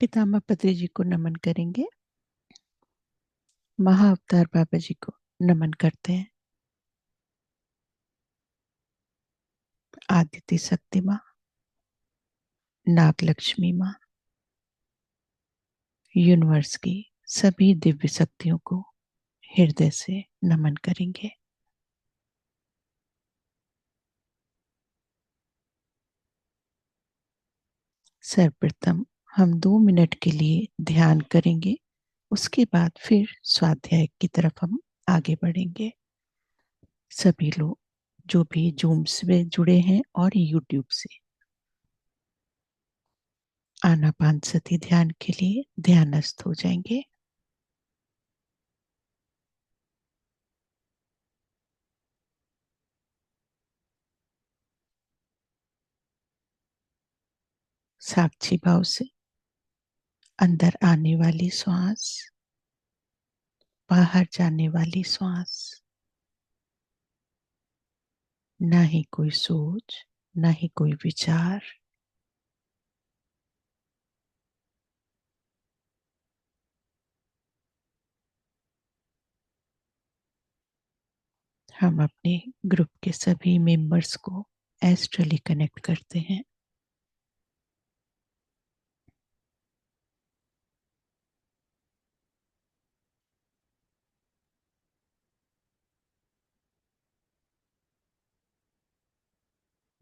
पितामह पत्री जी को नमन करेंगे। महाअवतार बाबा जी को नमन करते हैं। आदित्य शक्ति माँ, नागलक्ष्मी माँ, यूनिवर्स की सभी दिव्य शक्तियों को हृदय से नमन करेंगे। सर्वप्रथम हम 2 मिनट के लिए ध्यान करेंगे। उसके बाद फिर स्वाध्याय की तरफ हम आगे बढ़ेंगे। सभी लोग जो भी जूम से जुड़े हैं और यूट्यूब से आनापानसती ध्यान के लिए ध्यानस्थ हो जाएंगे। साक्षी भाव से अंदर आने वाली श्वास, बाहर जाने वाली श्वास, ना ही कोई सोच, ना ही कोई विचार। हम अपने ग्रुप के सभी मेंबर्स को एस्ट्रली कनेक्ट करते हैं।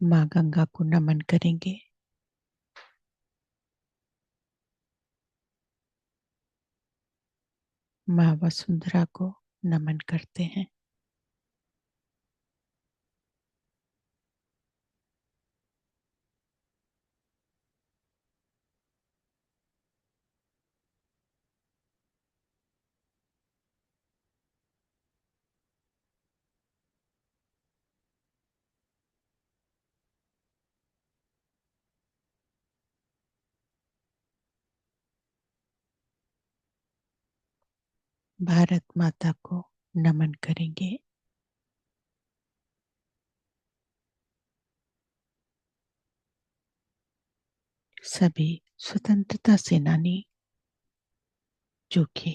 माँ गंगा को नमन करेंगे। माँ वसुंधरा को नमन करते हैं। भारत माता को नमन करेंगे। सभी स्वतंत्रता सेनानी जो कि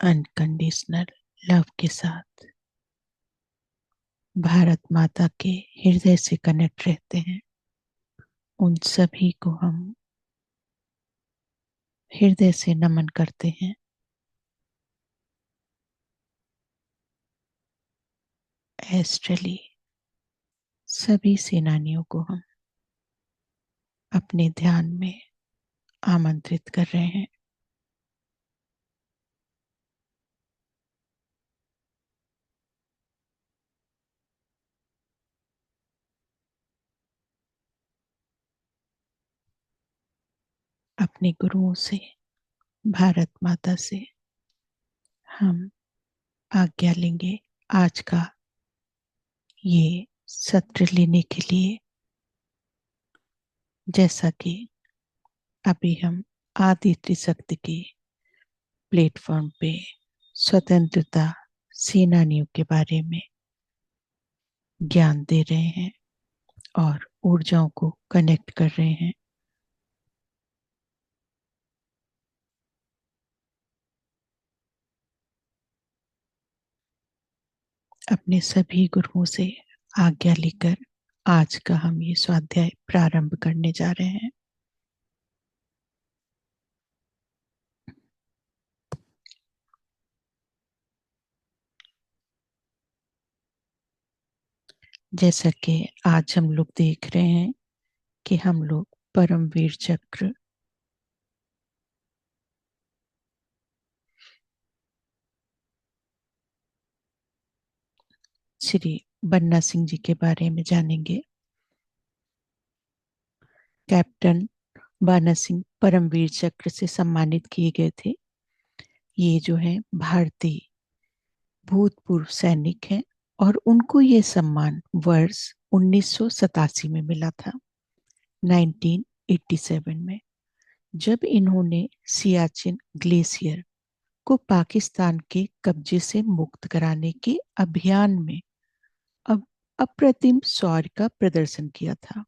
अनकंडीशनल लव के साथ भारत माता के हृदय से कनेक्ट रहते हैं, उन सभी को हम हृदय से नमन करते हैं। एस्ट्रली सभी सेनानियों को हम अपने ध्यान में आमंत्रित कर रहे हैं। अपने गुरुओं से, भारत माता से हम आज्ञा लेंगे आज का ये सत्र लेने के लिए। जैसा कि अभी हम आदित्य शक्ति के प्लेटफॉर्म पे स्वतंत्रता सेनानियों के बारे में ज्ञान दे रहे हैं और ऊर्जाओं को कनेक्ट कर रहे हैं, अपने सभी गुरुओं से आज्ञा लेकर आज का हम ये स्वाध्याय प्रारंभ करने जा रहे हैं। जैसा कि आज हम लोग देख रहे हैं कि हम लोग परमवीर चक्र श्री बन्ना सिंह जी के बारे में जानेंगे। कैप्टन बन्ना सिंह परमवीर चक्र से सम्मानित किए गए थे। ये जो है भारतीय भूतपूर्व सैनिक हैं और उनको ये सम्मान वर्ष 1987 में मिला था, 1987 में, जब इन्होंने सियाचिन ग्लेशियर को पाकिस्तान के कब्जे से मुक्त कराने के अभियान में अब अप्रतिम शौर्य का प्रदर्शन किया था।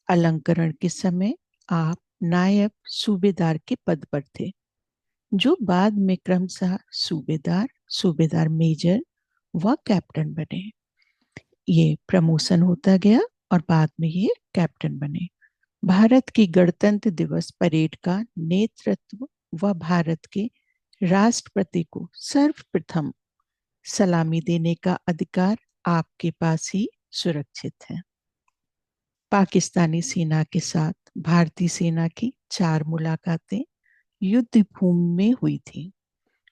अलंकरण के समय आप नायब सूबेदार के पद पर थे, जो बाद में क्रमशः सूबेदार, सूबेदार मेजर व कैप्टन बने। ये प्रमोशन होता गया और बाद में ये कैप्टन बने। भारत की गणतंत्र दिवस परेड का नेतृत्व व भारत के राष्ट्रपति को सर्वप्रथम सलामी देने का अधिकार आपके पास ही सुरक्षित है। पाकिस्तानी सेना के साथ भारतीय सेना की 4 मुलाकातें युद्ध भूमि में हुई थी।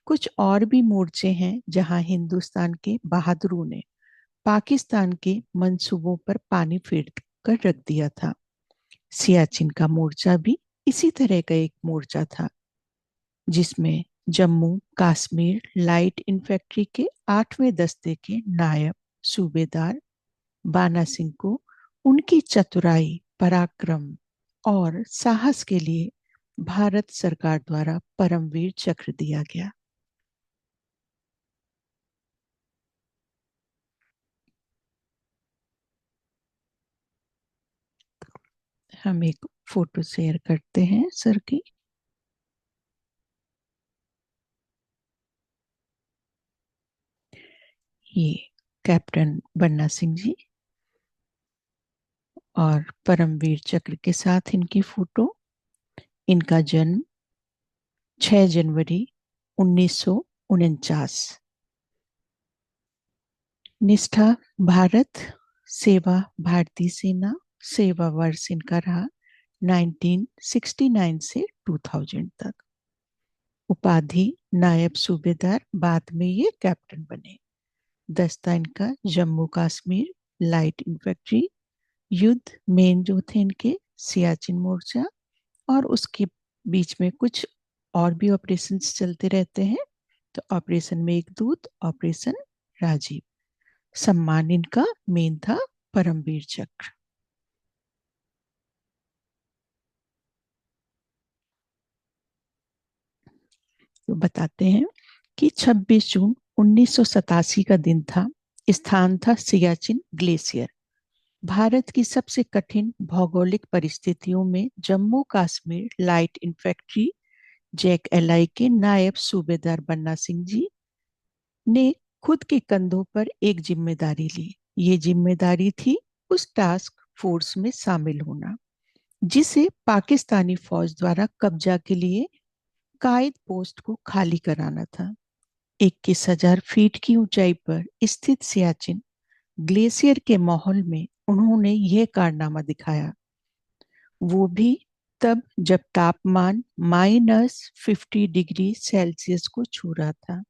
कुछ और भी मोर्चे हैं जहां हिंदुस्तान के बहादुरों ने पाकिस्तान के मंसूबों पर पानी फेर कर रख दिया था। सियाचिन का मोर्चा भी इसी तरह का एक मोर्चा था, जिसमें जम्मू कश्मीर लाइट इन्फेंट्री के 8वें दस्ते के नायब सूबेदार बाना सिंह को उनकी चतुराई, पराक्रम और साहस के लिए भारत सरकार द्वारा परमवीर चक्र दिया गया। हम एक फोटो शेयर करते हैं सर की। ये कैप्टन बन्ना सिंह जी और परमवीर चक्र के साथ इनकी फोटो। इनका जन्म 6 जनवरी 1949। निष्ठा भारत, सेवा भारतीय सेना, सेवा वर्ष इनका रहा 1969 से 2000 तक। उपाधि नायब सूबेदार, बाद में ये कैप्टन बने। दस्ता इनका जम्मू कश्मीर लाइट इन्फेंट्री, युद्ध मेन जो थे इनके सियाचिन मोर्चा, और उसके बीच में कुछ और भी ऑपरेशंस चलते रहते हैं। तो ऑपरेशन मेघदूत, ऑपरेशन राजीव। सम्मान इनका मेन था परमवीर चक्र। तो बताते हैं कि 26 जून 1987 का दिन था। स्थान था सियाचिन ग्लेशियर। भारत की सबसे कठिन भौगोलिक परिस्थितियों में Jammu Kashmir light infantry JAK LI के नायब सूबेदार बन्ना सिंह जी ने खुद के कंधों पर एक जिम्मेदारी ली। ये जिम्मेदारी थी उस टास्क फोर्स में शामिल होना जिसे पाकिस्तानी फौज द्वारा कब्जा के लिए कायद पोस्ट को खाली कराना था। 21,000 फीट की ऊंचाई पर स्थित सियाचिन ग्लेशियर के माहौल में उन्होंने यह कारनामा दिखाया, वो भी तब जब तापमान -50 डिग्री सेल्सियस को छू रहा था।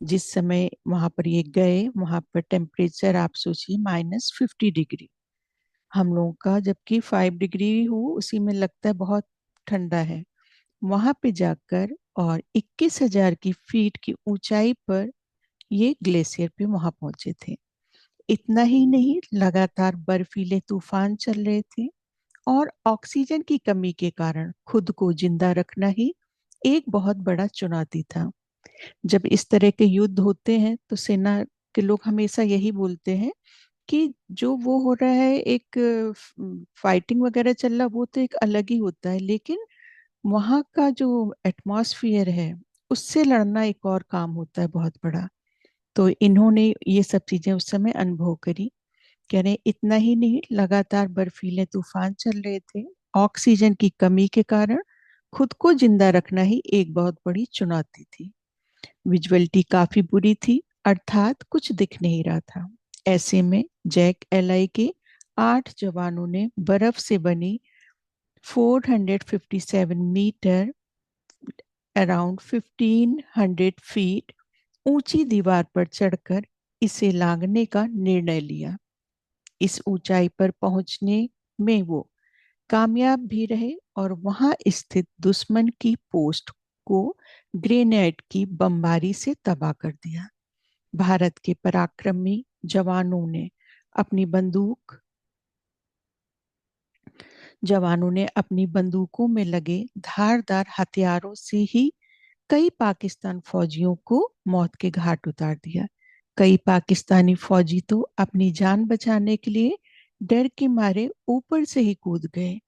जिस समय वहां पर ये गए, वहां पर टेम्परेचर आप सोचिए -50 डिग्री। हम लोगों का जबकि 5 डिग्री हो उसी में लगता है बहुत ठंडा है। वहां पे जाकर और 21,000 की फीट की ऊंचाई पर ये ग्लेशियर पे वहां पहुंचे थे। इतना ही नहीं, लगातार बर्फीले तूफान चल रहे थे और ऑक्सीजन की कमी के कारण खुद को जिंदा रखना ही एक बहुत बड़ा चुनौती था। जब इस तरह के युद्ध होते हैं तो सेना के लोग हमेशा यही बोलते हैं कि जो वो हो रहा है, एक फाइटिंग वगैरह चल रहा, वो तो एक अलग ही होता है, लेकिन वहाँ का जो एटमॉस्फेयर है उससे लड़ना एक और काम होता है बहुत बड़ा। तो इन्होंने ये सब चीजें उस समय अनुभव करी। कह रहे इतना ही नहीं, लगातार बर्फीले तूफान चल रहे थे। ऑक्सीजन की कमी के कारण खुद को जिंदा रखना ही एक बहुत बड़ी चुनौती थी। विजुअलिटी काफी बुरी थी, अर्थात कुछ दिख नहीं रहा था। ऐसे में जैक एलआई के 8 जवानों ने बर्फ से बनी 457 मीटर अराउंड 1500 फीट ऊंची दीवार पर चढ़कर इसे लांघने का निर्णय लिया। इस ऊंचाई पर पहुंचने में वो कामयाब भी रहे और वहां स्थित दुश्मन की पोस्ट को ग्रेनेड की बमबारी से तबाह कर दिया। भारत के पराक्रमी जवानों ने अपनी बंदूक जवानों ने अपनी बंदूकों में लगे धारदार हथियारों से ही कई पाकिस्तान फौजियों को मौत के घाट उतार दिया। कई पाकिस्तानी फौजी तो अपनी जान बचाने के लिए डर के मारे ऊपर से ही कूद गए।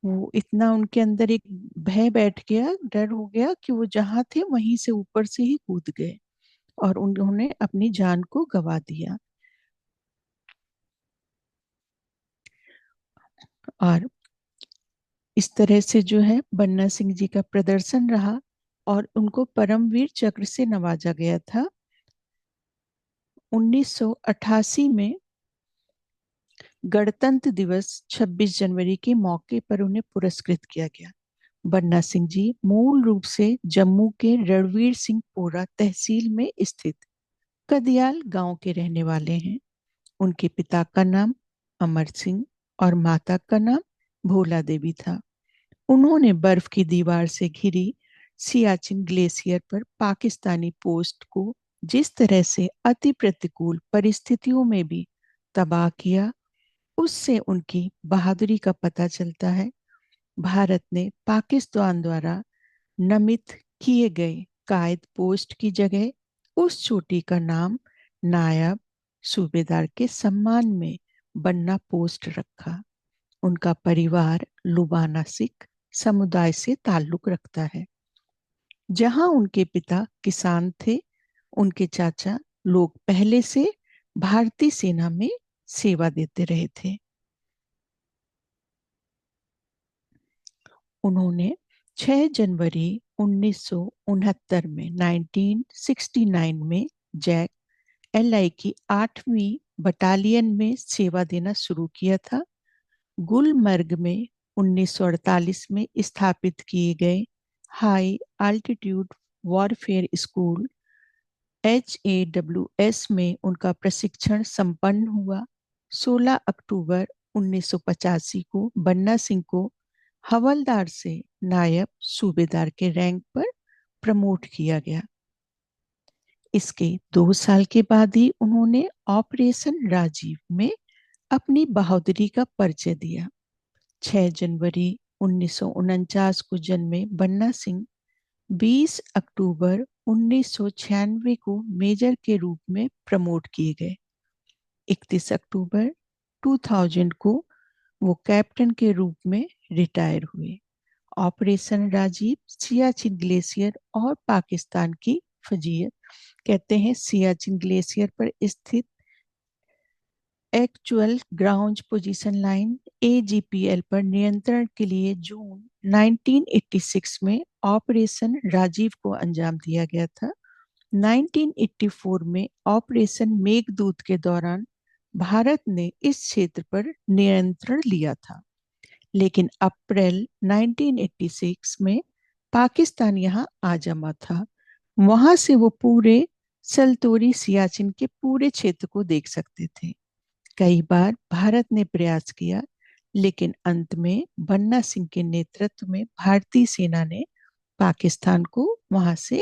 वो इतना उनके अंदर एक भय बैठ गया, डर हो गया कि वो जहां थे वहीं से ऊपर से ही कूद गए और उन्होंने अपनी जान को गंवा दिया। और इस तरह से जो है बन्ना सिंह जी का प्रदर्शन रहा और उनको परमवीर चक्र से नवाजा गया था। 1988 में गणतंत्र दिवस 26 जनवरी के मौके पर उन्हें पुरस्कृत किया गया। बन्ना सिंह जी मूल रूप से जम्मू के रणवीर सिंह पोरा तहसील में स्थित कदियाल गांव के रहने वाले हैं। उनके पिता का नाम अमर सिंह और माता का नाम भोला देवी था। उन्होंने बर्फ की दीवार से घिरी सियाचिन ग्लेशियर पर पाकिस्तानी पोस्ट को जिस तरह से अति प्रतिकूल परिस्थितियों में भी तबाह किया, उससे उनकी बहादुरी का पता चलता है। भारत ने पाकिस्तान द्वारा नमित किए गए कायद पोस्ट की जगह उस चोटी का नाम नायब सूबेदार के सम्मान में बन्ना पोस्ट रखा। उनका परिवार लुबाना सिख समुदाय से ताल्लुक रखता है। जहां उनके पिता किसान थे, उनके चाचा लोग पहले से भारतीय सेना में सेवा देते रहे थे। उन्होंने 6 जनवरी 1969 में 1969 में जैक एलआई की 8वीं बटालियन में सेवा देना शुरू किया था। गुलमर्ग में 1948 में स्थापित किए गए high altitude warfare school HAWS में उनका प्रशिक्षण संपन्न हुआ। 16 अक्टूबर 1985 को बन्ना सिंह को हवलदार से नायब सूबेदार के रैंक पर प्रमोट किया गया। इसके 2 साल के बाद ही उन्होंने ऑपरेशन राजीव में अपनी बहादुरी का परिचय दिया। 6 जनवरी 1949 को जन्मे बन्ना सिंह 20 अक्टूबर 1996 को मेजर के रूप में प्रमोट किए गए। 31 अक्टूबर 2000 को वो कैप्टन के रूप में रिटायर हुए। ऑपरेशन राजीव सियाचिन ग्लेशियर और पाकिस्तान की फजीयत कहते हैं सियाचिन ग्लेशियर पर स्थित actual ground position line AGPL पर नियंत्रण के लिए जून 1986 में ऑपरेशन राजीव को अंजाम दिया गया था। 1984 में ऑपरेशन मेघदूत के दौरान भारत ने इस क्षेत्र पर नियंत्रण लिया था, लेकिन अप्रैल 1986 में पाकिस्तान यहां आ जमा था। वहां से वो पूरे सल्तोरी सियाचिन के पूरे क्षेत्र को देख सकते थे। कई बार भारत ने प्रयास किया, लेकिन अंत में बन्ना सिंह के नेतृत्व में भारतीय सेना ने पाकिस्तान को वहां से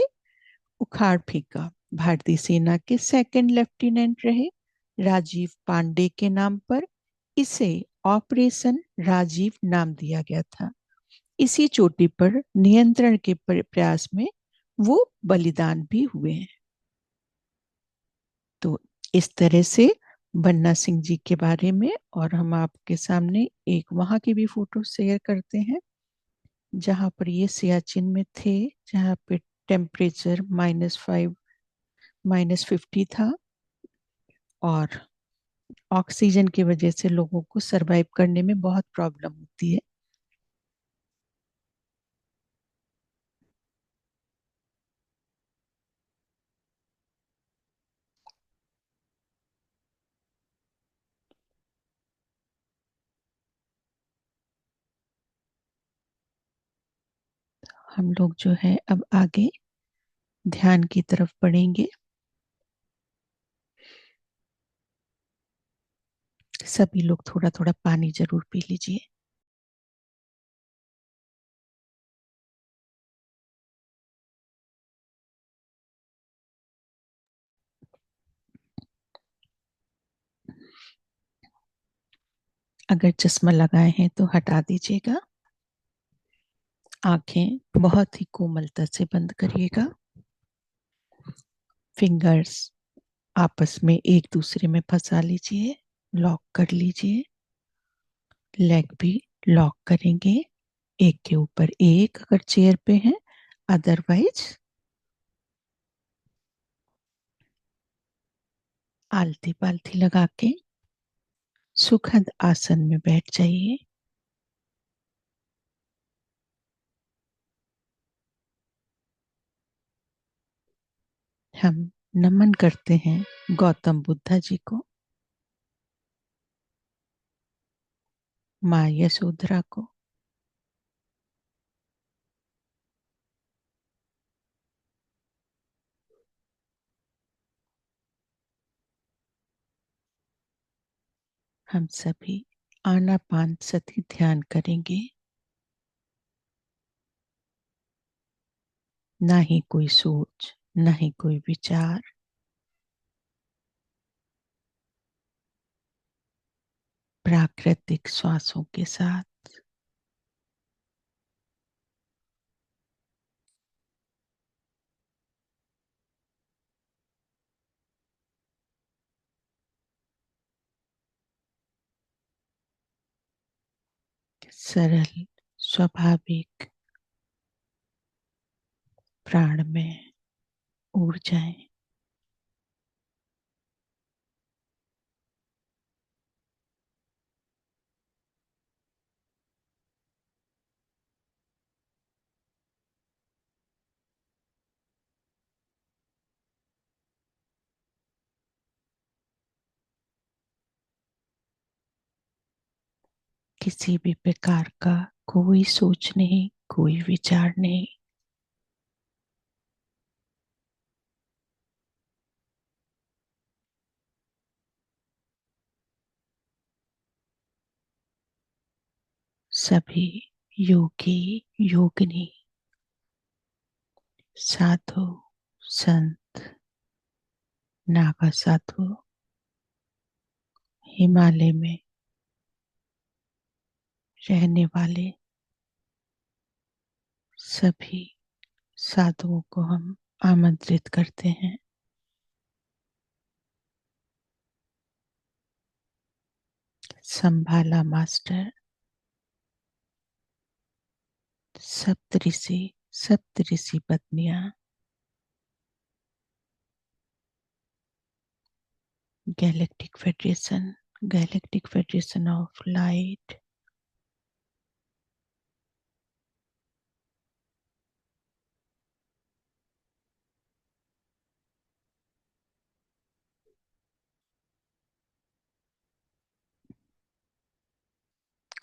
उखाड़ फेंका। भारतीय सेना के सेकंड लेफ्टिनेंट रहे राजीव पांडे के नाम पर इसे ऑपरेशन राजीव नाम दिया गया था। इसी चोटी पर नियंत्रण के प्रयास में वो बलिदान भी हुए हैं। तो इस तरह से बन्ना सिंह जी के बारे में, और हम आपके सामने एक वहां की भी फोटो शेयर करते हैं जहां पर ये सियाचिन में थे, जहां पे टेम्परेचर -5 -50 था और ऑक्सीजन की वजह से लोगों को सरवाइव करने में बहुत प्रॉब्लम होती है। हम लोग जो है अब आगे ध्यान की तरफ बढ़ेंगे। सभी लोग थोड़ा थोड़ा पानी जरूर पी लीजिए। अगर चश्मा लगाए हैं तो हटा दीजिएगा। आंखें बहुत ही कोमलता से बंद करिएगा। फिंगर्स आपस में एक दूसरे में फंसा लीजिए, लॉक कर लीजिए। लेग भी लॉक करेंगे एक के ऊपर एक अगर चेयर पे हैं, अदरवाइज आलती पालती लगा के सुखद आसन में बैठ जाइए। हम नमन करते हैं गौतम बुद्धा जी को, माँ यशोधरा को, हम सभी आनापान सती ध्यान करेंगे। ना ही कोई सोच, ना ही कोई विचार, प्राकृतिक श्वासों के साथ। सरल स्वाभाविक प्राण में उड़ जाएं। किसी भी प्रकार का कोई सोच नहीं, कोई विचार नहीं। सभी योगी योगिनी, साधु संत, नागा साधु, हिमालय में रहने वाले सभी साधुओं को हम आमंत्रित करते हैं। संभाला मास्टर, सप्तऋषि, सप्तऋषि पत्नियां, galactic federation of light,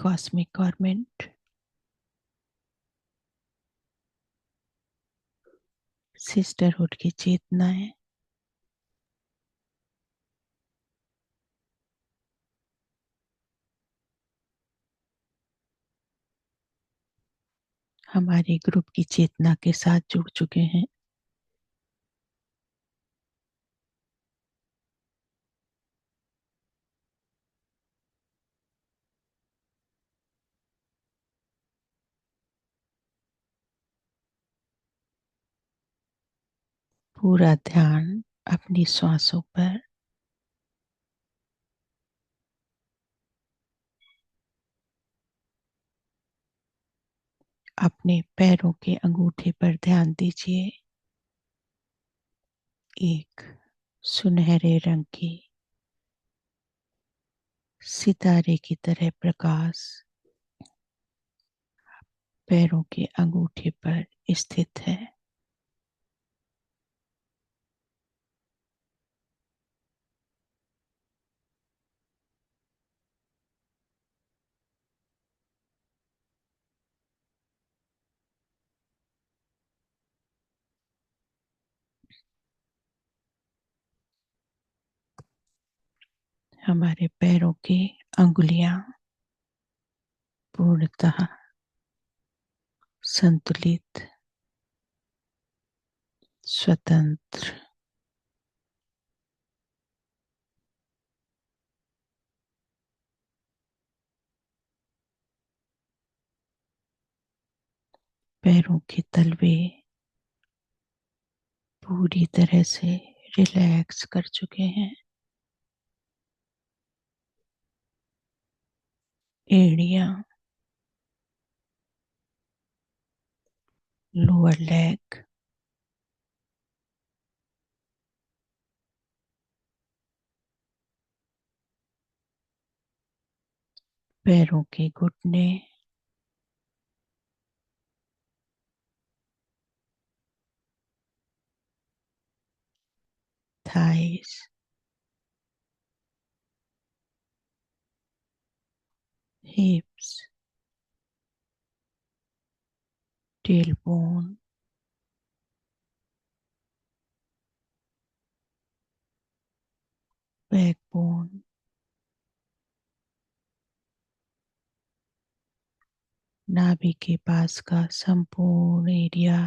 cosmic government, sisterhood की चेतनाएं, हमारे ग्रुप की चेतना के साथ जुड़ चुके हैं। पूरा ध्यान अपनी श्वासों पर, अपने पैरों के अंगूठे पर ध्यान दीजिए। एक सुनहरे रंग की सितारे की तरह प्रकाश पैरों के अंगूठे पर स्थित है। हमारे पैरों की अंगुलियां पूर्णतः संतुलित, स्वतंत्र, पैरों के तलवे पूरी तरह से रिलैक्स कर चुके हैं। एड़ियां लोअर लेग, पैरों के घुटने, थाइस, हिप्स, टेलबोन, बैकबोन, नाभि के पास का संपूर्ण एरिया,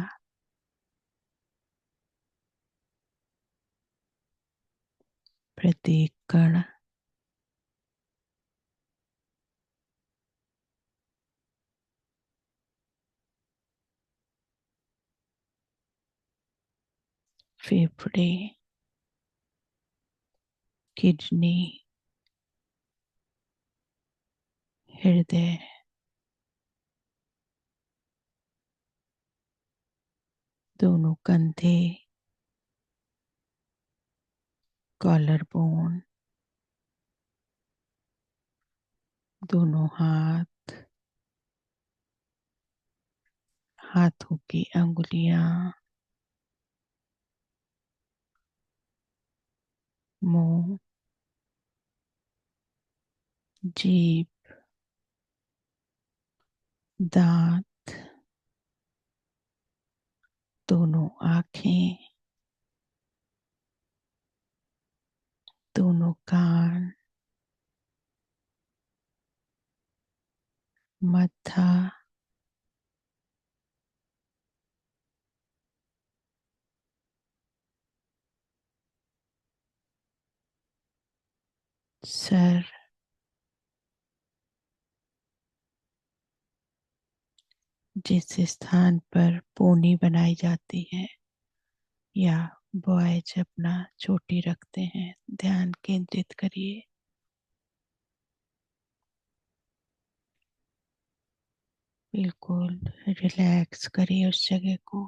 प्रत्येक कण, फेफड़े, किडनी, हृदय, दोनों कंधे, कॉलर बोन, दोनों हाथ, हाथों की अंगुलियां, मुंह, जीभ, दांत, दोनों आंखें, दोनों कान, मत्था, सर, जिस स्थान पर पोनी बनाई जाती है या बॉयज अपना चोटी रखते हैं, ध्यान केंद्रित करिए। बिल्कुल रिलैक्स करिए उस जगह को।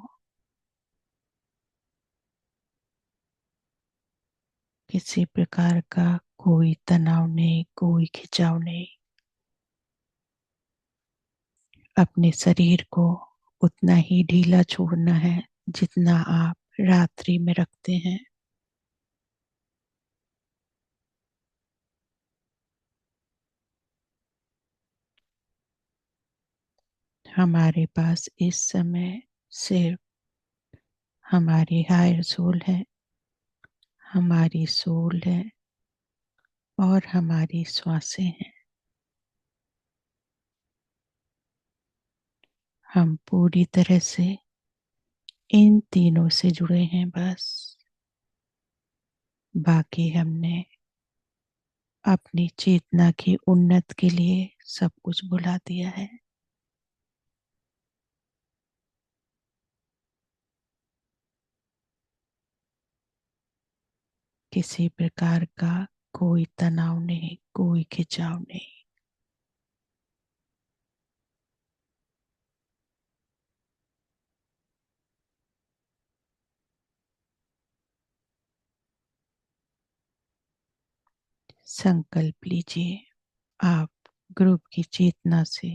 किसी प्रकार का कोई तनाव नहीं, कोई खिंचाव नहीं। अपने शरीर को उतना ही ढीला छोड़ना है जितना आप रात्रि में रखते हैं। हमारे पास इस समय सिर्फ हमारी हायर सोल है, हमारी सोल है और हमारी श्वासें हैं। हम पूरी तरह से इन तीनों से जुड़े हैं बस। बाकी हमने अपनी चेतना की उन्नत के लिए सब कुछ भुला दिया है। किसी प्रकार का कोई तनाव नहीं, कोई खिंचाव नहीं। संकल्प लीजिए, आप ग्रुप की चेतना से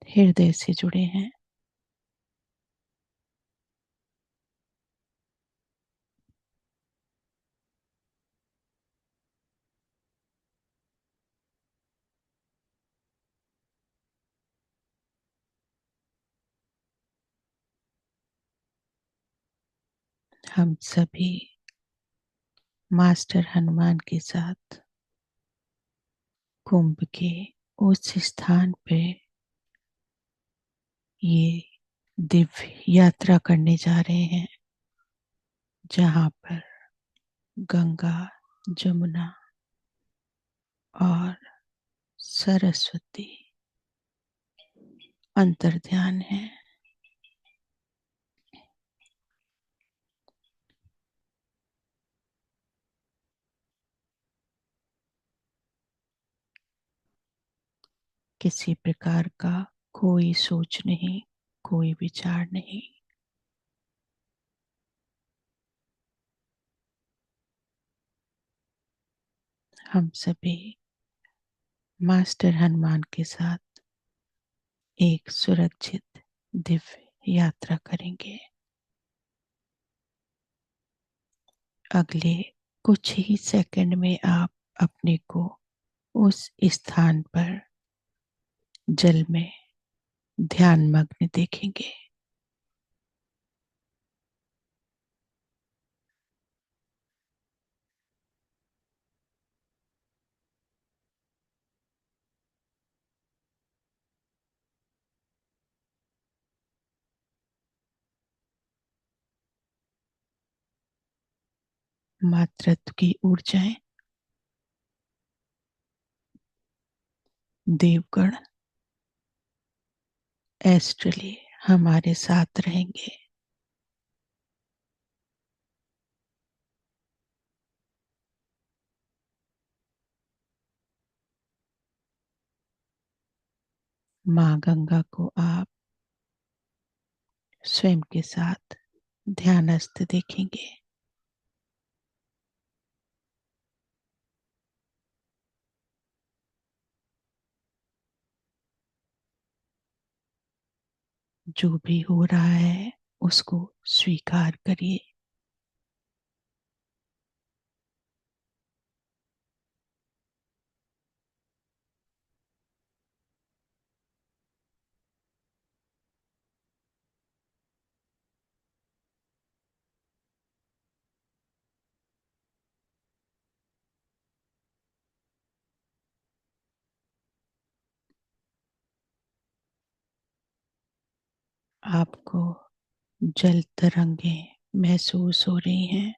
हृदय से जुड़े हैं। हम सभी मास्टर हनुमान के साथ कुंभ के उस स्थान पे ये दिव्य यात्रा करने जा रहे हैं जहाँ पर गंगा, जमुना और सरस्वती अंतर्ध्यान है। किसी प्रकार का कोई सोच नहीं, कोई विचार नहीं। हम सभी मास्टर हनुमान के साथ एक सुरक्षित दिव्य यात्रा करेंगे। अगले कुछ ही सेकंड में आप अपने को उस स्थान पर जल में ध्यान मग्न देखेंगे। मातृत्व की ऊर्जाएं, देवगण एस्ट्रली हमारे साथ रहेंगे। माँ गंगा को आप स्वयं के साथ ध्यानस्थ देखेंगे। जो भी हो रहा है उसको स्वीकार करिए। आपको जल तरंगें महसूस हो रही हैं।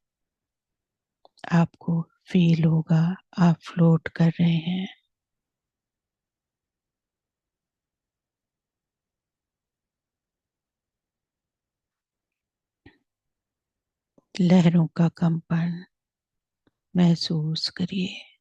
आपको फील होगा आप फ्लोट कर रहे हैं। लहरों का कंपन महसूस करिए।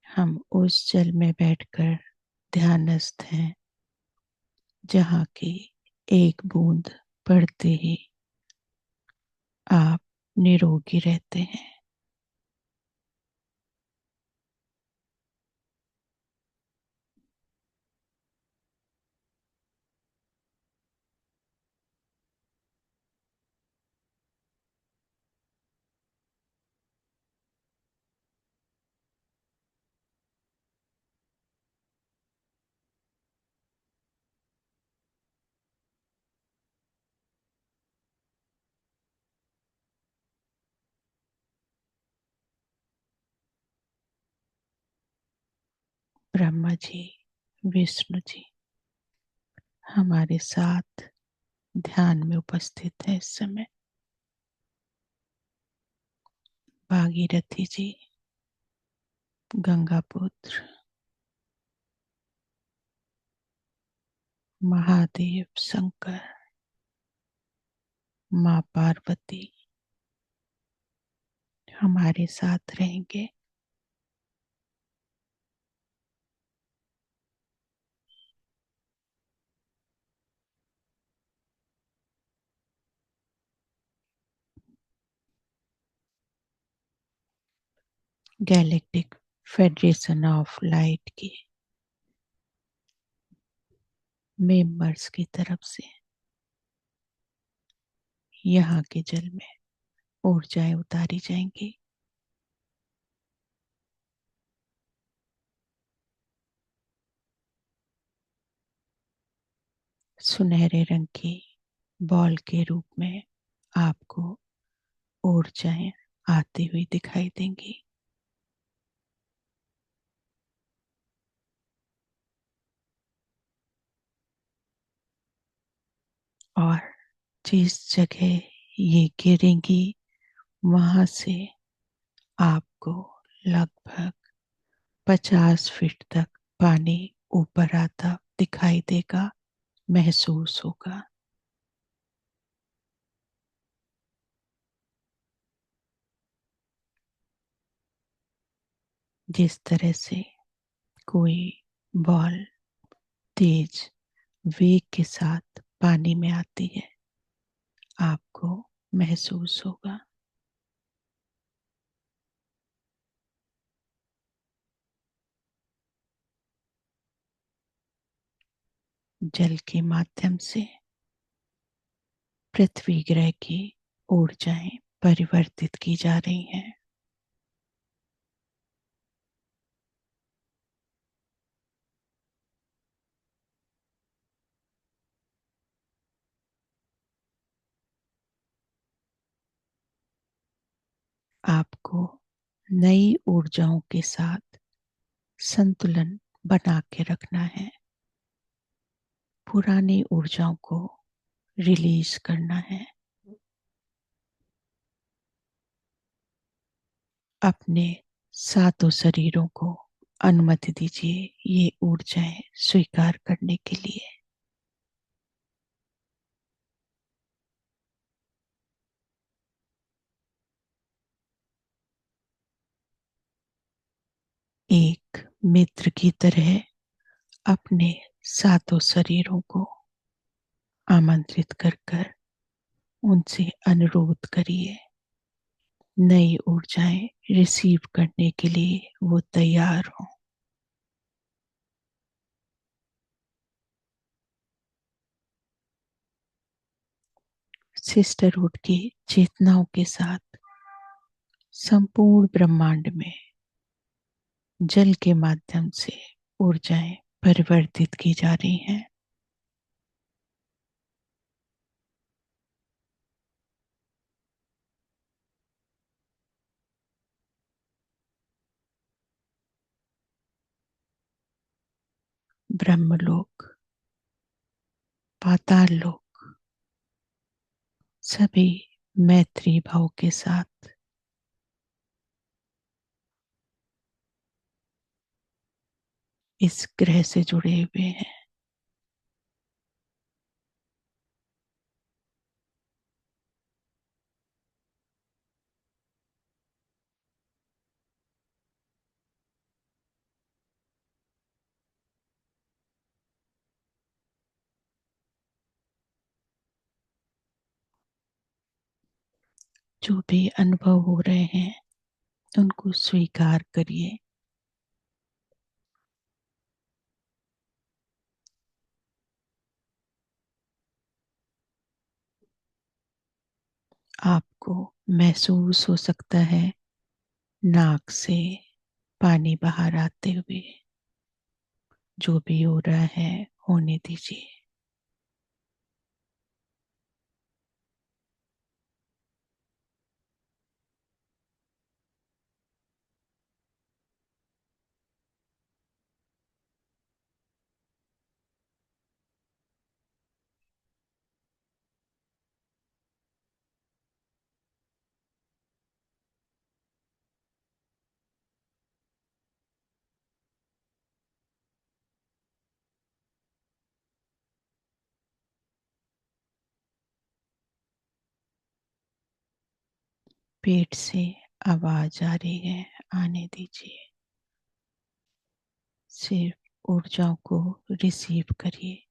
हम उस जल में बैठकर ध्यानस्थ हैं जहाँ की एक बूंद पड़ते ही आप निरोगी रहते हैं। ब्रह्मा जी, विष्णु जी हमारे साथ ध्यान में उपस्थित है इस समय। भागीरथी जी, गंगा पुत्र, महादेव, शंकर, माँ पार्वती हमारे साथ रहेंगे। गैलेक्टिक फेडरेशन ऑफ लाइट के मेंबर्स की तरफ से यहाँ के जल में ऊर्जाएं उतारी जाएंगी। सुनहरे रंग की बॉल के रूप में आपको ऊर्जाएं आती हुई दिखाई देंगी। और जिस जगह ये गिरेंगी, वहां से आपको लगभग 50 फीट तक पानी ऊपर आता दिखाई देगा, महसूस होगा। जिस तरह से कोई बॉल तेज वेग के साथ पानी में आती है, आपको महसूस होगा। जल के माध्यम से पृथ्वी ग्रह की ऊर्जाएं परिवर्तित की जा रही हैं। आपको नई ऊर्जाओं के साथ संतुलन बना के रखना है, पुरानी ऊर्जाओं को रिलीज करना है। अपने सातों शरीरों को अनुमति दीजिए ये ऊर्जाएं स्वीकार करने के लिए। एक मित्र की तरह अपने सातों शरीरों को आमंत्रित कर कर उनसे अनुरोध करिए, नई ऊर्जाएं रिसीव करने के लिए वो तैयार हो। सिस्टरहुड की चेतनाओं के साथ संपूर्ण ब्रह्मांड में जल के माध्यम से ऊर्जाएं परिवर्तित की जा रही हैं। ब्रह्मलोक, पाताल लोक, सभी मैत्री भाव के साथ इस ग्रह से जुड़े हुए हैं। जो भी अनुभव हो रहे हैं उनको स्वीकार करिए। आपको महसूस हो सकता है नाक से पानी बाहर आते हुए। जो भी हो रहा है होने दीजिए। पेट से आवाज आ रही है, आने दीजिए। सिर्फ ऊर्जाओं को रिसीव करिए।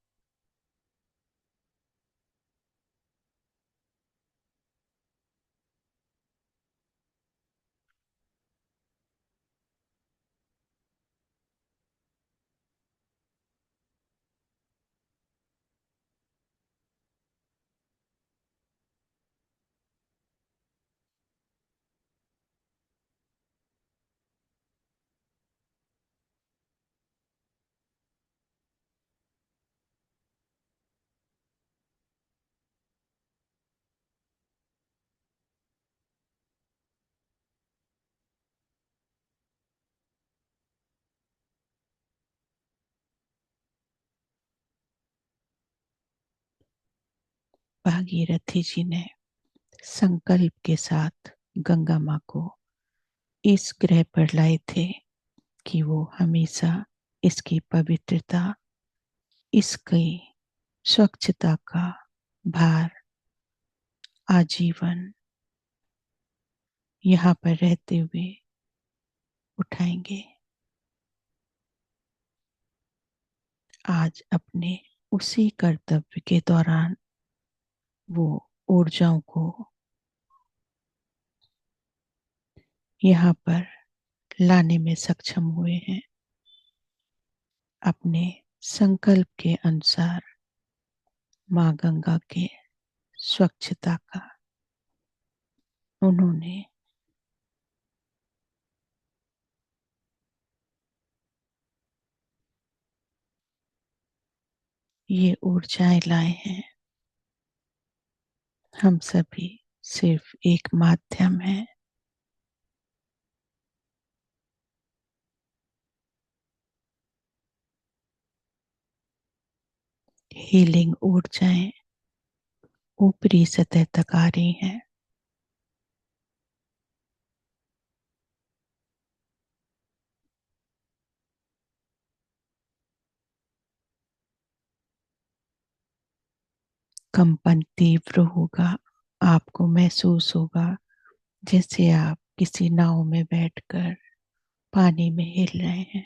भागीरथी जी ने संकल्प के साथ गंगा माँ को इस ग्रह पर लाए थे कि वो हमेशा इसकी पवित्रता, इसकी स्वच्छता का भार आजीवन यहाँ पर रहते हुए उठाएंगे। आज अपने उसी कर्तव्य के दौरान वो ऊर्जाओं को यहाँ पर लाने में सक्षम हुए हैं। अपने संकल्प के अनुसार माँ गंगा के स्वच्छता का उन्होंने ये ऊर्जाएं लाए हैं। हम सभी सिर्फ एक माध्यम है। हीलिंग ऊर्जाएं ऊपरी सतह तक आ रही हैं। कंपन तीव्र होगा। आपको महसूस होगा जैसे आप किसी नाव में बैठकर पानी में हिल रहे हैं।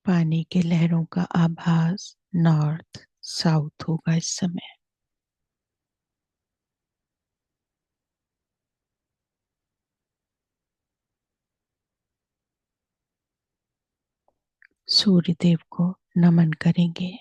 पानी के लहरों का आभास नॉर्थ साउथ होगा इस समय। सूर्य देव को नमन करेंगे।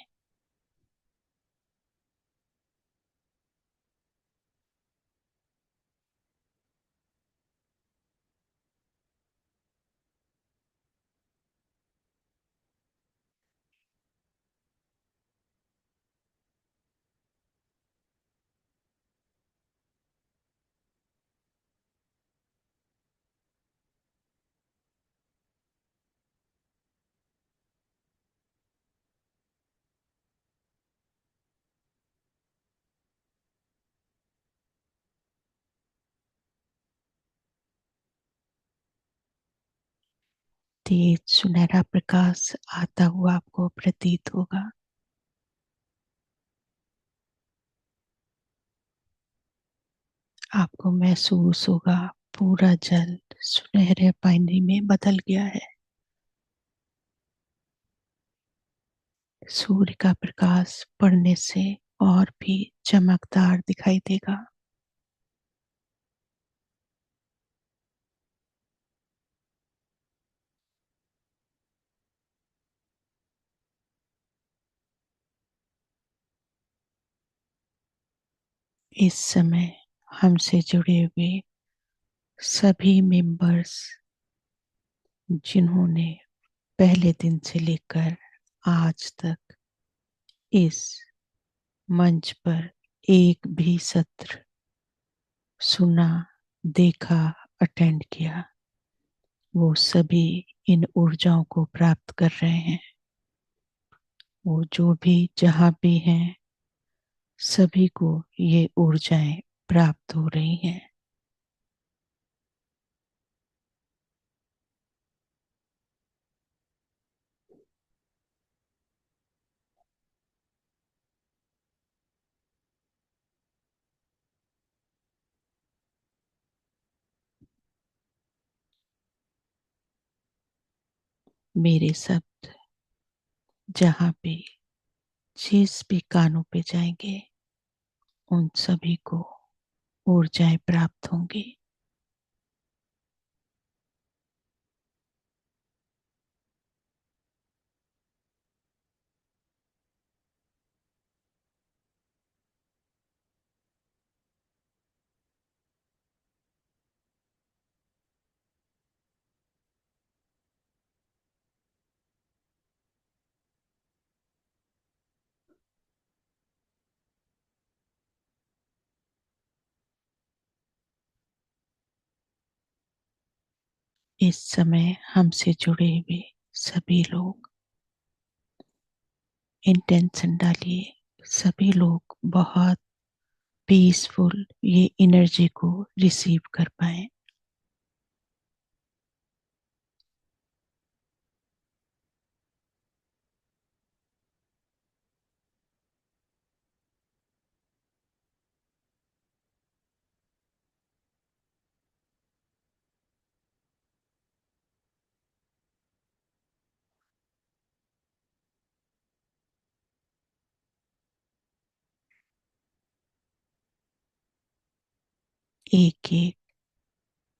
तेज सुनहरा प्रकाश आता हुआ आपको प्रतीत होगा। आपको महसूस होगा पूरा जल सुनहरे पानी में बदल गया है। सूर्य का प्रकाश पड़ने से और भी चमकदार दिखाई देगा। इस समय हमसे जुड़े हुए सभी मेंबर्स जिन्होंने पहले दिन से लेकर आज तक इस मंच पर एक भी सत्र सुना, देखा, अटेंड किया, वो सभी इन ऊर्जाओं को प्राप्त कर रहे हैं। वो जो भी जहाँ भी हैं सभी को ये ऊर्जाएं प्राप्त हो रही हैं। मेरे शब्द जहाँ भी जिस भी कानों पे जाएंगे उन सभी को ऊर्जाएं प्राप्त होंगी। इस समय हमसे जुड़े हुए सभी लोग इंटेंशन डालिए, सभी लोग बहुत पीसफुल ये एनर्जी को रिसीव कर पाए। एक एक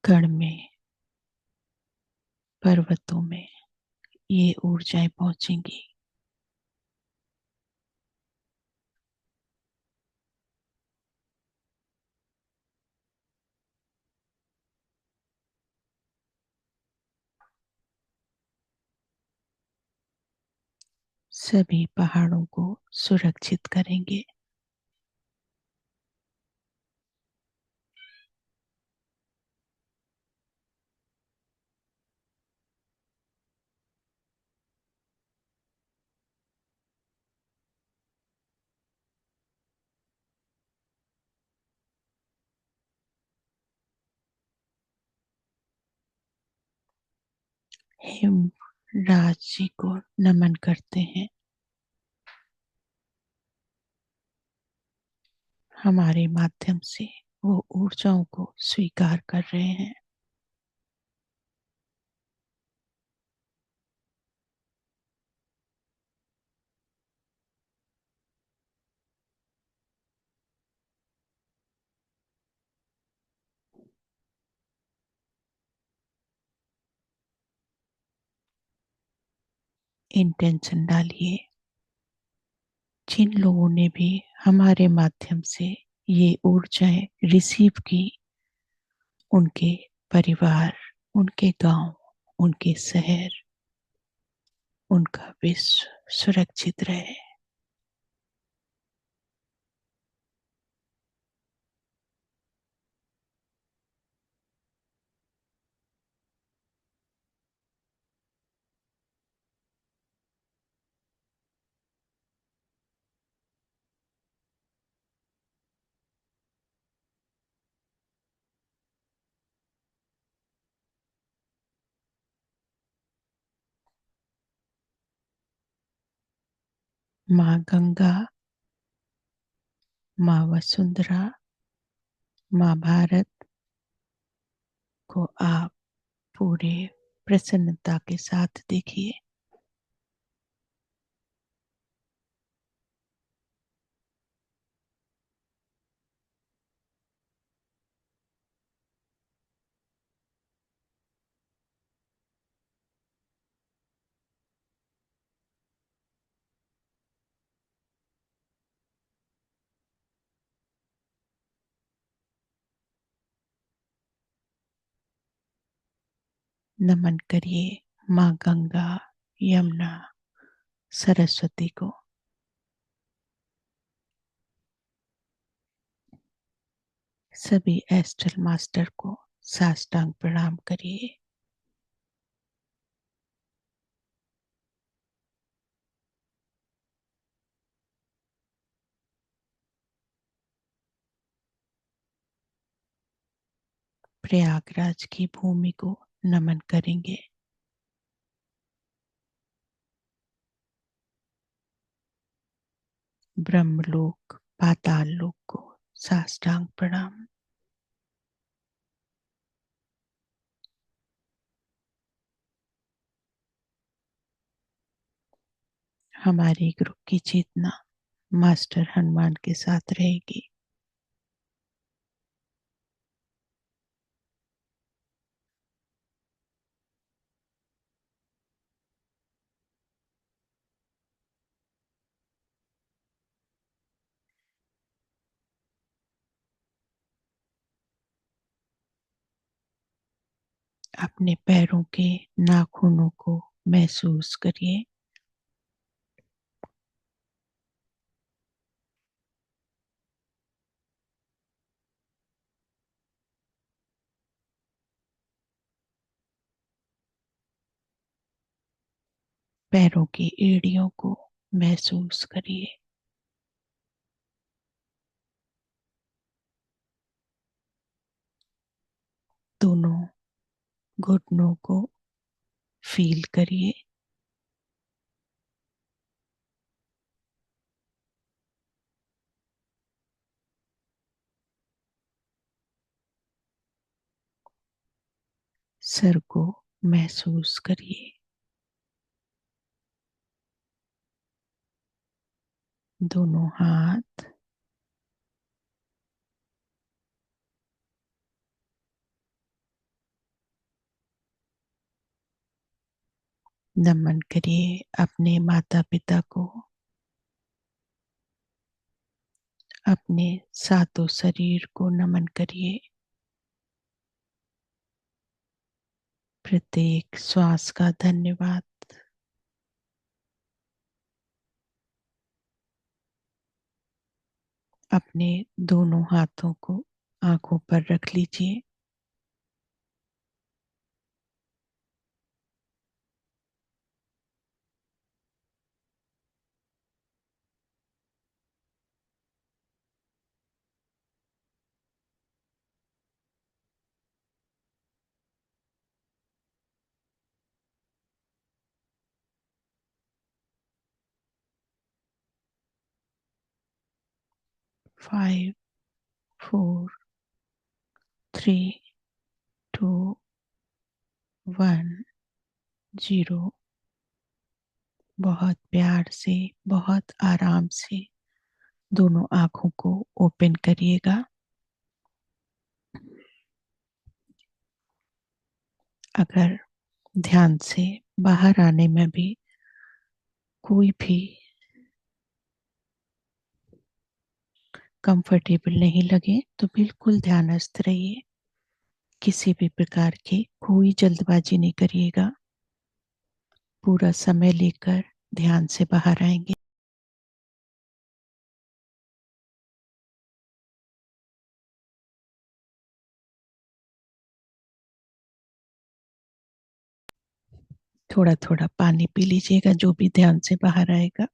कण में, पर्वतों में ये ऊर्जाएं पहुंचेंगी। सभी पहाड़ों को सुरक्षित करेंगे। हिमराज जी को नमन करते हैं। हमारे माध्यम से वो ऊर्जाओं को स्वीकार कर रहे हैं। इंटेंशन डालिए, जिन लोगों ने भी हमारे माध्यम से ये ऊर्जाएं रिसीव की, उनके परिवार, उनके गांव, उनके शहर, उनका विश्व सुरक्षित रहे। माँ गंगा, माँ वसुंधरा, माँ भारत को आप पूरे प्रसन्नता के साथ देखिए। नमन करिए माँ गंगा, यमुना, सरस्वती को। सभी एस्ट्रल मास्टर को साष्टांग प्रणाम करिए। प्रयागराज की भूमि को नमन करेंगे। ब्रह्मलोक, पाताल लोक को साष्टांग प्रणाम। हमारे ग्रुप की चेतना मास्टर हनुमान के साथ रहेगी। अपने पैरों के नाखूनों को महसूस करिए। पैरों की एड़ियों को महसूस करिए। दोनों घुटनों को फील करिए। सर को महसूस करिए। दोनों हाथ नमन करिए अपने माता पिता को, अपने सातों शरीर को नमन करिए। प्रत्येक श्वास का धन्यवाद। अपने दोनों हाथों को आंखों पर रख लीजिए। Five, four, three, two, one, zero. बहुत प्यार से, बहुत आराम से दोनों आंखों को ओपन करिएगा। अगर ध्यान से बाहर आने में भी कोई भी कंफर्टेबल नहीं लगे तो बिल्कुल ध्यानस्थ रहिए। किसी भी प्रकार की कोई जल्दबाजी नहीं करिएगा। पूरा समय लेकर ध्यान से बाहर आएंगे। थोड़ा थोड़ा पानी पी लीजिएगा जो भी ध्यान से बाहर आएगा।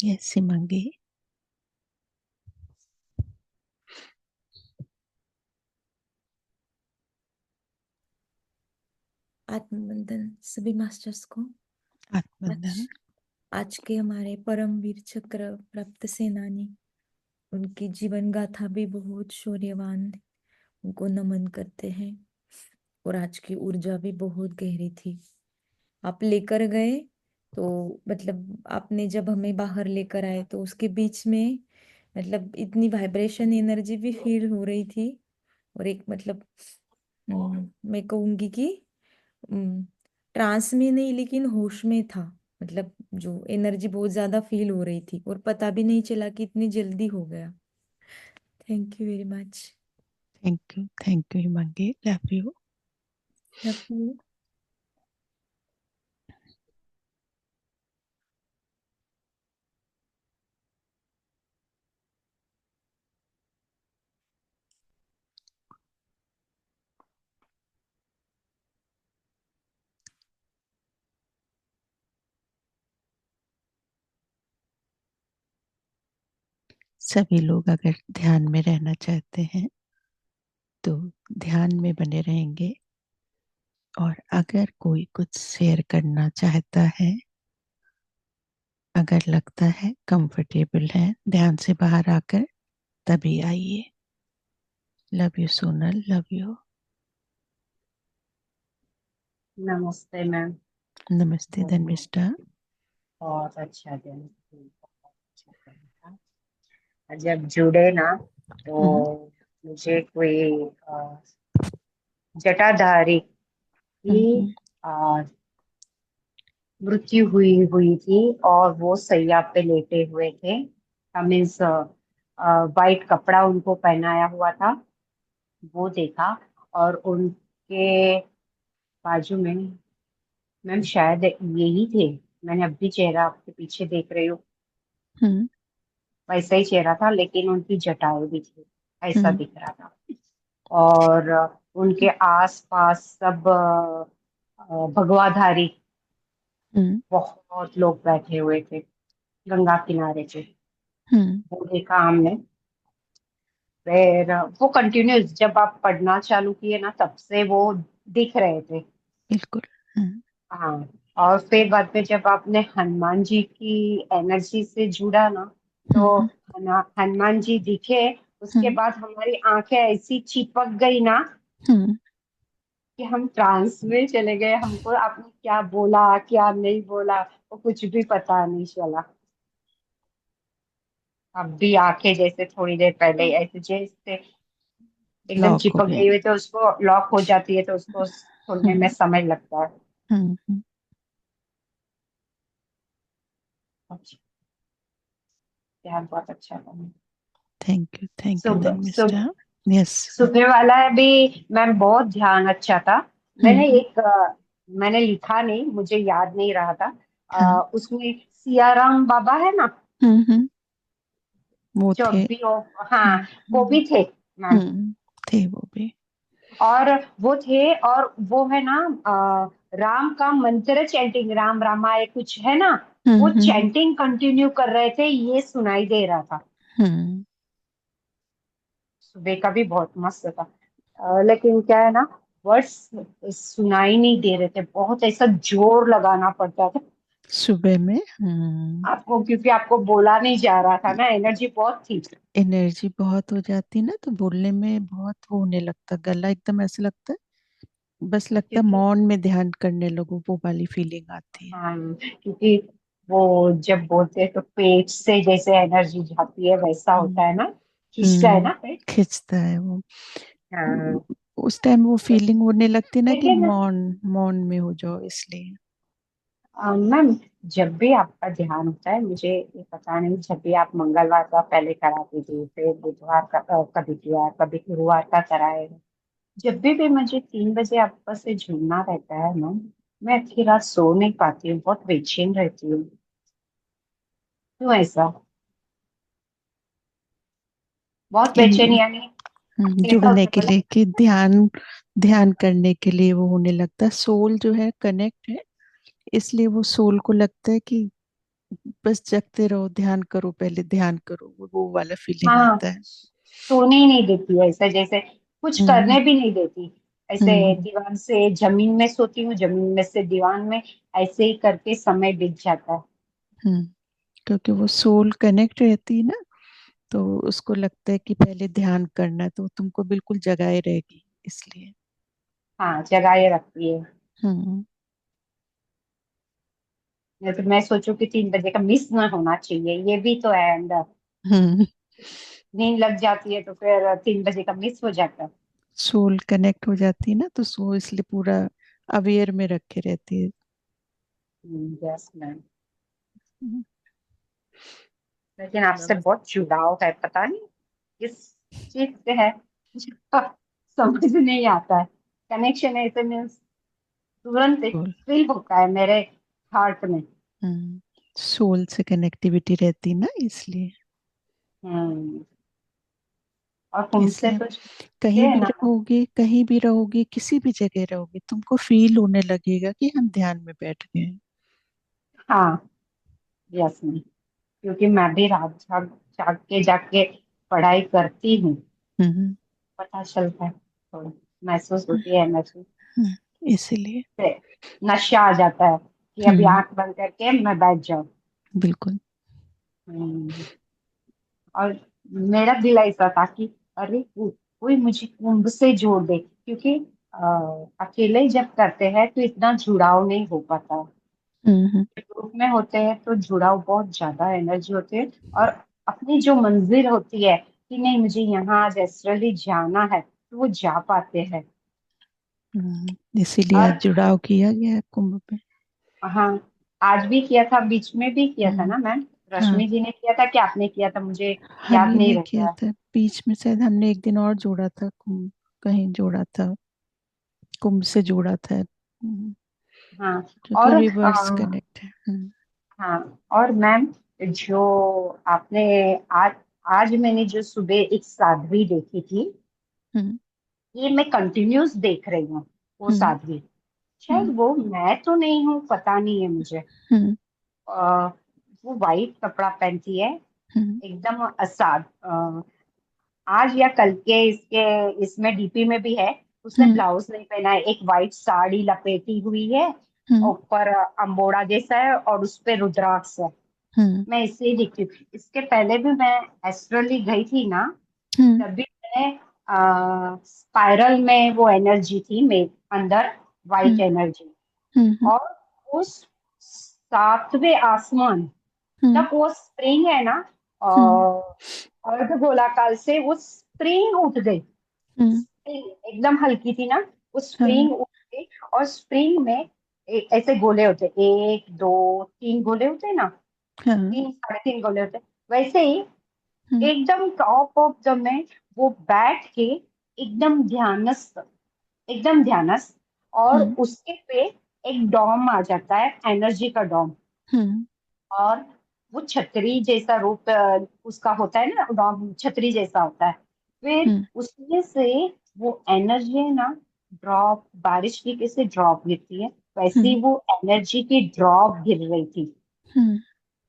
ऐसे मांगे। आत्मबंधन सभी मास्टर्स को। आज आत्मबंधन। आज के हमारे परमवीर चक्र प्राप्त सेनानी, उनकी जीवन गाथा भी बहुत शौर्यवान है, उनको नमन करते हैं। और आज की ऊर्जा भी बहुत गहरी थी। आप लेकर गए तो मतलब आपने जब हमें बाहर लेकर आए तो उसके बीच में मतलब इतनी वाइब्रेशन एनर्जी भी फील हो रही थी। और एक मतलब मैं कहूंगी कि ट्रांस में नहीं लेकिन होश में था। मतलब जो एनर्जी बहुत ज्यादा फील हो रही थी और पता भी नहीं चला कि इतनी जल्दी हो गया। Thank you very much. Thank you Himangi. Love you. Love you. सभी लोग अगर ध्यान में रहना चाहते हैं तो ध्यान में बने रहेंगे। और अगर कोई कुछ शेयर करना चाहता है, अगर लगता है कंफर्टेबल है ध्यान से बाहर आकर, तभी आइए। Love you Sonal. Love you. नमस्ते मैम। नमस्ते धर्मिष्ठा। बहुत अच्छा दिन, बहुत अच्छा दिन था। जब जुड़े ना हम्म, तो मुझे कोई जटाधारी की हम्म, अ, मृत्यु हुई हुई थी और वो सैया पे लेटे हुए थे। मीन्स वाइट कपड़ा उनको पहनाया हुआ था, वो देखा। और उनके बाजू में, मैम शायद यही थे, मैंने अभी चेहरा आपके पीछे देख रही हूँ, हम्म वैसा ही चेहरा था, लेकिन उनकी जटाएं भी थी, ऐसा हम्म दिख रहा था। और उनके आस पास सब भगवाधारी हम्म बहुत लोग बैठे हुए थे गंगा किनारे पे। हम्म वो देखा हमने। फिर वो कंटिन्यूस जब आप पढ़ना चालू किए ना, तब से वो दिख रहे थे। बिल्कुल। हम्म हाँ। और फिर बाद में जब आपने हनुमान जी की एनर्जी से जुड़ा ना, तो हम्म हनुमान जी दिखे। उसके हम्म बाद हमारी आंखें ऐसी चिपक गई ना हम्म कि हम ट्रांस में चले गए। हमको आपने क्या बोला क्या नहीं बोला वो कुछ भी पता नहीं चला। अब भी आंखें जैसे थोड़ी देर पहले ही ऐसे जैसे एकदम लॉक हो चिपक गए। गई हुई, तो उसको लॉक हो जाती है, तो उसको खोलने में हम्म समय लगता है। हम्म। अच्छा, ध्यान बहुत अच्छा था। थैंक यू सुबह धर्मिष्ठा। सुबह यस। सुबह वाला भी मैम बहुत ध्यान अच्छा था। मैंने हम्म एक मैंने लिखा नहीं, मुझे याद नहीं रहा था। हाँ। उसमें सियाराम बाबा है ना, हम्म। वो जो थे। अभी वो, हाँ, वो हम्म भी थे मैम। थे वो भी। और वो थे, और वो है ना, राम का मंत्र चैंटिंग, राम रामाय कुछ है ना, वो हम्म। चैंटिंग कंटिन्यू कर रहे थे, ये सुनाई दे रहा था। हम्म सुबह का भी बहुत मस्त था। लेकिन क्या है ना, वर्ड्स सुनाई नहीं दे रहे थे, बहुत ऐसा जोर लगाना पड़ता था सुबह में। आपको, क्योंकि आपको बोला नहीं जा रहा था ना, एनर्जी बहुत थी। एनर्जी बहुत हो जाती ना, तो बोलने में बहुत वो होने लगता, गला एकदम ऐसे लगता है, बस लगता है क्योंकि मौन में ध्यान करने लगो, वो वाली फीलिंग आती है। क्योंकि वो जब बोलते हैं तो पेट से जैसे एनर्जी जाती है, वैसा हम्म होता है ना, खींचता है ना पेट। खिंचता है वो। हाँ। उस टाइम वो फीलिंग होने लगती ना कि लेकिन मौन, मौन में हो जाओ इसलिए। मैम, जब भी आपका ध्यान होता है, मुझे ये पता नहीं, जब भी आप मंगलवार का पहले कराती थी, फिर बुधवार का कभी किया, कभी गुरुवार का कराए, जब भी मुझे 3 बजे आपस से जुड़ना रहता है मैम, मैं आखिर रात सो नहीं पाती हूँ, बहुत बेचैन रहती हूँ। क्यों ऐसा? बहुत बेचैनी यानी कैसा जुड़ने होता के है लिए, कि ध्यान, ध्यान करने के लिए वो होने लगता है, सोल जो है कनेक्ट है, इसलिए वो सोल को लगता है कि बस जगते रहो, ध्यान करो, पहले ध्यान करो, वो वाला फीलिंग हाँ, आता है। सोने ही नहीं देती है, ऐसा जैसे कुछ हम्म करने भी नहीं देती। ऐसे हम्म दीवान से जमीन में सोती हूँ, जमीन में से दीवान में, ऐसे ही करके समय बीत जाता है। हम्म। क्योंकि वो सोल कनेक्ट रहती है ना, तो उसको लगता है कि पहले ध्यान करना है, तो तुमको बिल्कुल जगाए रहेगी इसलिए। हाँ, जगाए रखती है। हम्म नहीं तो मैं सोचूं कि 3 बजे का मिस ना होना चाहिए, ये भी तो है अंदर। हम्म। नींद लग जाती है तो फिर 3 बजे का मिस हो जाता है। सोल कनेक्ट हो जाती है ना, तो सो इसलिए पूरा अवेयर में रखे रहती है। Yes ma'am. हम्म। लेकिन आपसे बहुत जुड़ाव है, पता नहीं किस चीज से है, समझ नहीं आता है। कनेक्शन ऐसे में तुरंत सोल। फील होता है मेरे हार्ट में। सोल से कनेक्टिविटी रहती ना, इसलिए। हम्म। और तुमसे इसलिए तो छूटते कहीं हैं भी ना। रहोगे, कहीं भी रहोगे, किसी भी जगह रहोगे, तुमको फील होने लगेगा कि हम ध्यान में बैठ गए हैं। हाँ, यस मैम, क्योंकि मैं भी रात जाग जाग के जाके पढ़ाई करती हूँ, हम्म पता चलता है, थोड़ा महसूस होती है एनर्जी। इसीलिए। से नशा आ जाता है कि अभी हम्म आंख बंद करके मैं बैठ जाऊं। बिल्कुल। हम्म। और मेरा दिल ऐसा था कि अरे कोई मुझे कुंभ से जोड़ दे, क्योंकि अकेले जब करते हैं तो इतना जुड़ाव नहीं हो पाता। हम्म। ग्रुप में होते हैं तो जुड़ाव बहुत ज्यादा, एनर्जी होती है। और अपनी जो मंजिल होती है कि नहीं मुझे यहाँ आज एस्ट्रली जाना है, तो वो जा पाते हैं। इसीलिए और आज जुड़ाव किया गया है कुंभ में। हाँ, आज भी किया था, बीच में भी किया था हम्म, ना मैम? हाँ रश्मि जी ने किया था कि आपने किया था, मुझे हम याद ही नहीं ने किया रहता है। था बीच में, शायद हमने एक दिन और जोड़ा था, कुंभ कहीं जोड़ा था, कुंभ से जोड़ा था। हाँ। क्योंकि और रिवर्स कनेक्ट है। हाँ, और मैम, जो आपने आज आज मैंने जो सुबह एक साध्वी देखी थी, हम्म, ये मैं कंटिन्यूस देख रही हूँ वो हम्म, साध्वी। शायद हम्म, वो मैं तो नहीं हूँ, पता नहीं है मुझे। हम्म, आ, वो वाइट कपड़ा पहनती है, हम्म, एकदम असाद। आज या कल के इसके इसमें डीपी में भी है, उसने हम्म, ब्लाउज नहीं पहना है, एक वाइट साड़ी लपेटी हुई है, हम्म, ऊपर अम्बोड़ा जैसा है और उस पे रुद्राक्ष है। हम्म, मैं इससे ही दिखती हूँ। इसके पहले भी मैं एस्ट्रली गई थी ना, हम्म, तभी मैंने स्पाइरल में वो एनर्जी थी मेरे अंदर, वाइट हम्म, एनर्जी। हम्म, और उस सातवें आसमान हम्म, तक वो स्प्रिंग है ना, हम्म, अर्ध गोलाकार से वो स्प्रिंग उठ गई। हम्म, स्प्रिंग एकदम हल्की थी ना, वो हाँ, स्प्रिंग उठ गई। और स्प्रिंग में ऐसे गोले होते, एक दो तीन गोले होते ना, हाँ, तीन साढ़े तीन गोले होते, वैसे ही हम्म, एकदम टॉप ऑफ द में वो बैठ के एकदम ध्यानस्थ, एकदम ध्यानस्थ। और हम्म, उसके पे एक डॉम आ जाता है, एनर्जी का डॉम। हम्म, और वो छतरी जैसा रूप उसका होता है ना, डॉम छतरी जैसा होता है। फिर हम्म, उसमें से वो एनर्जी है ना, ड्रॉप, बारिश की कैसे ड्रॉप गिरती है, वैसे हम्म, ही वो एनर्जी की ड्रॉप गिर रही थी, हम्म,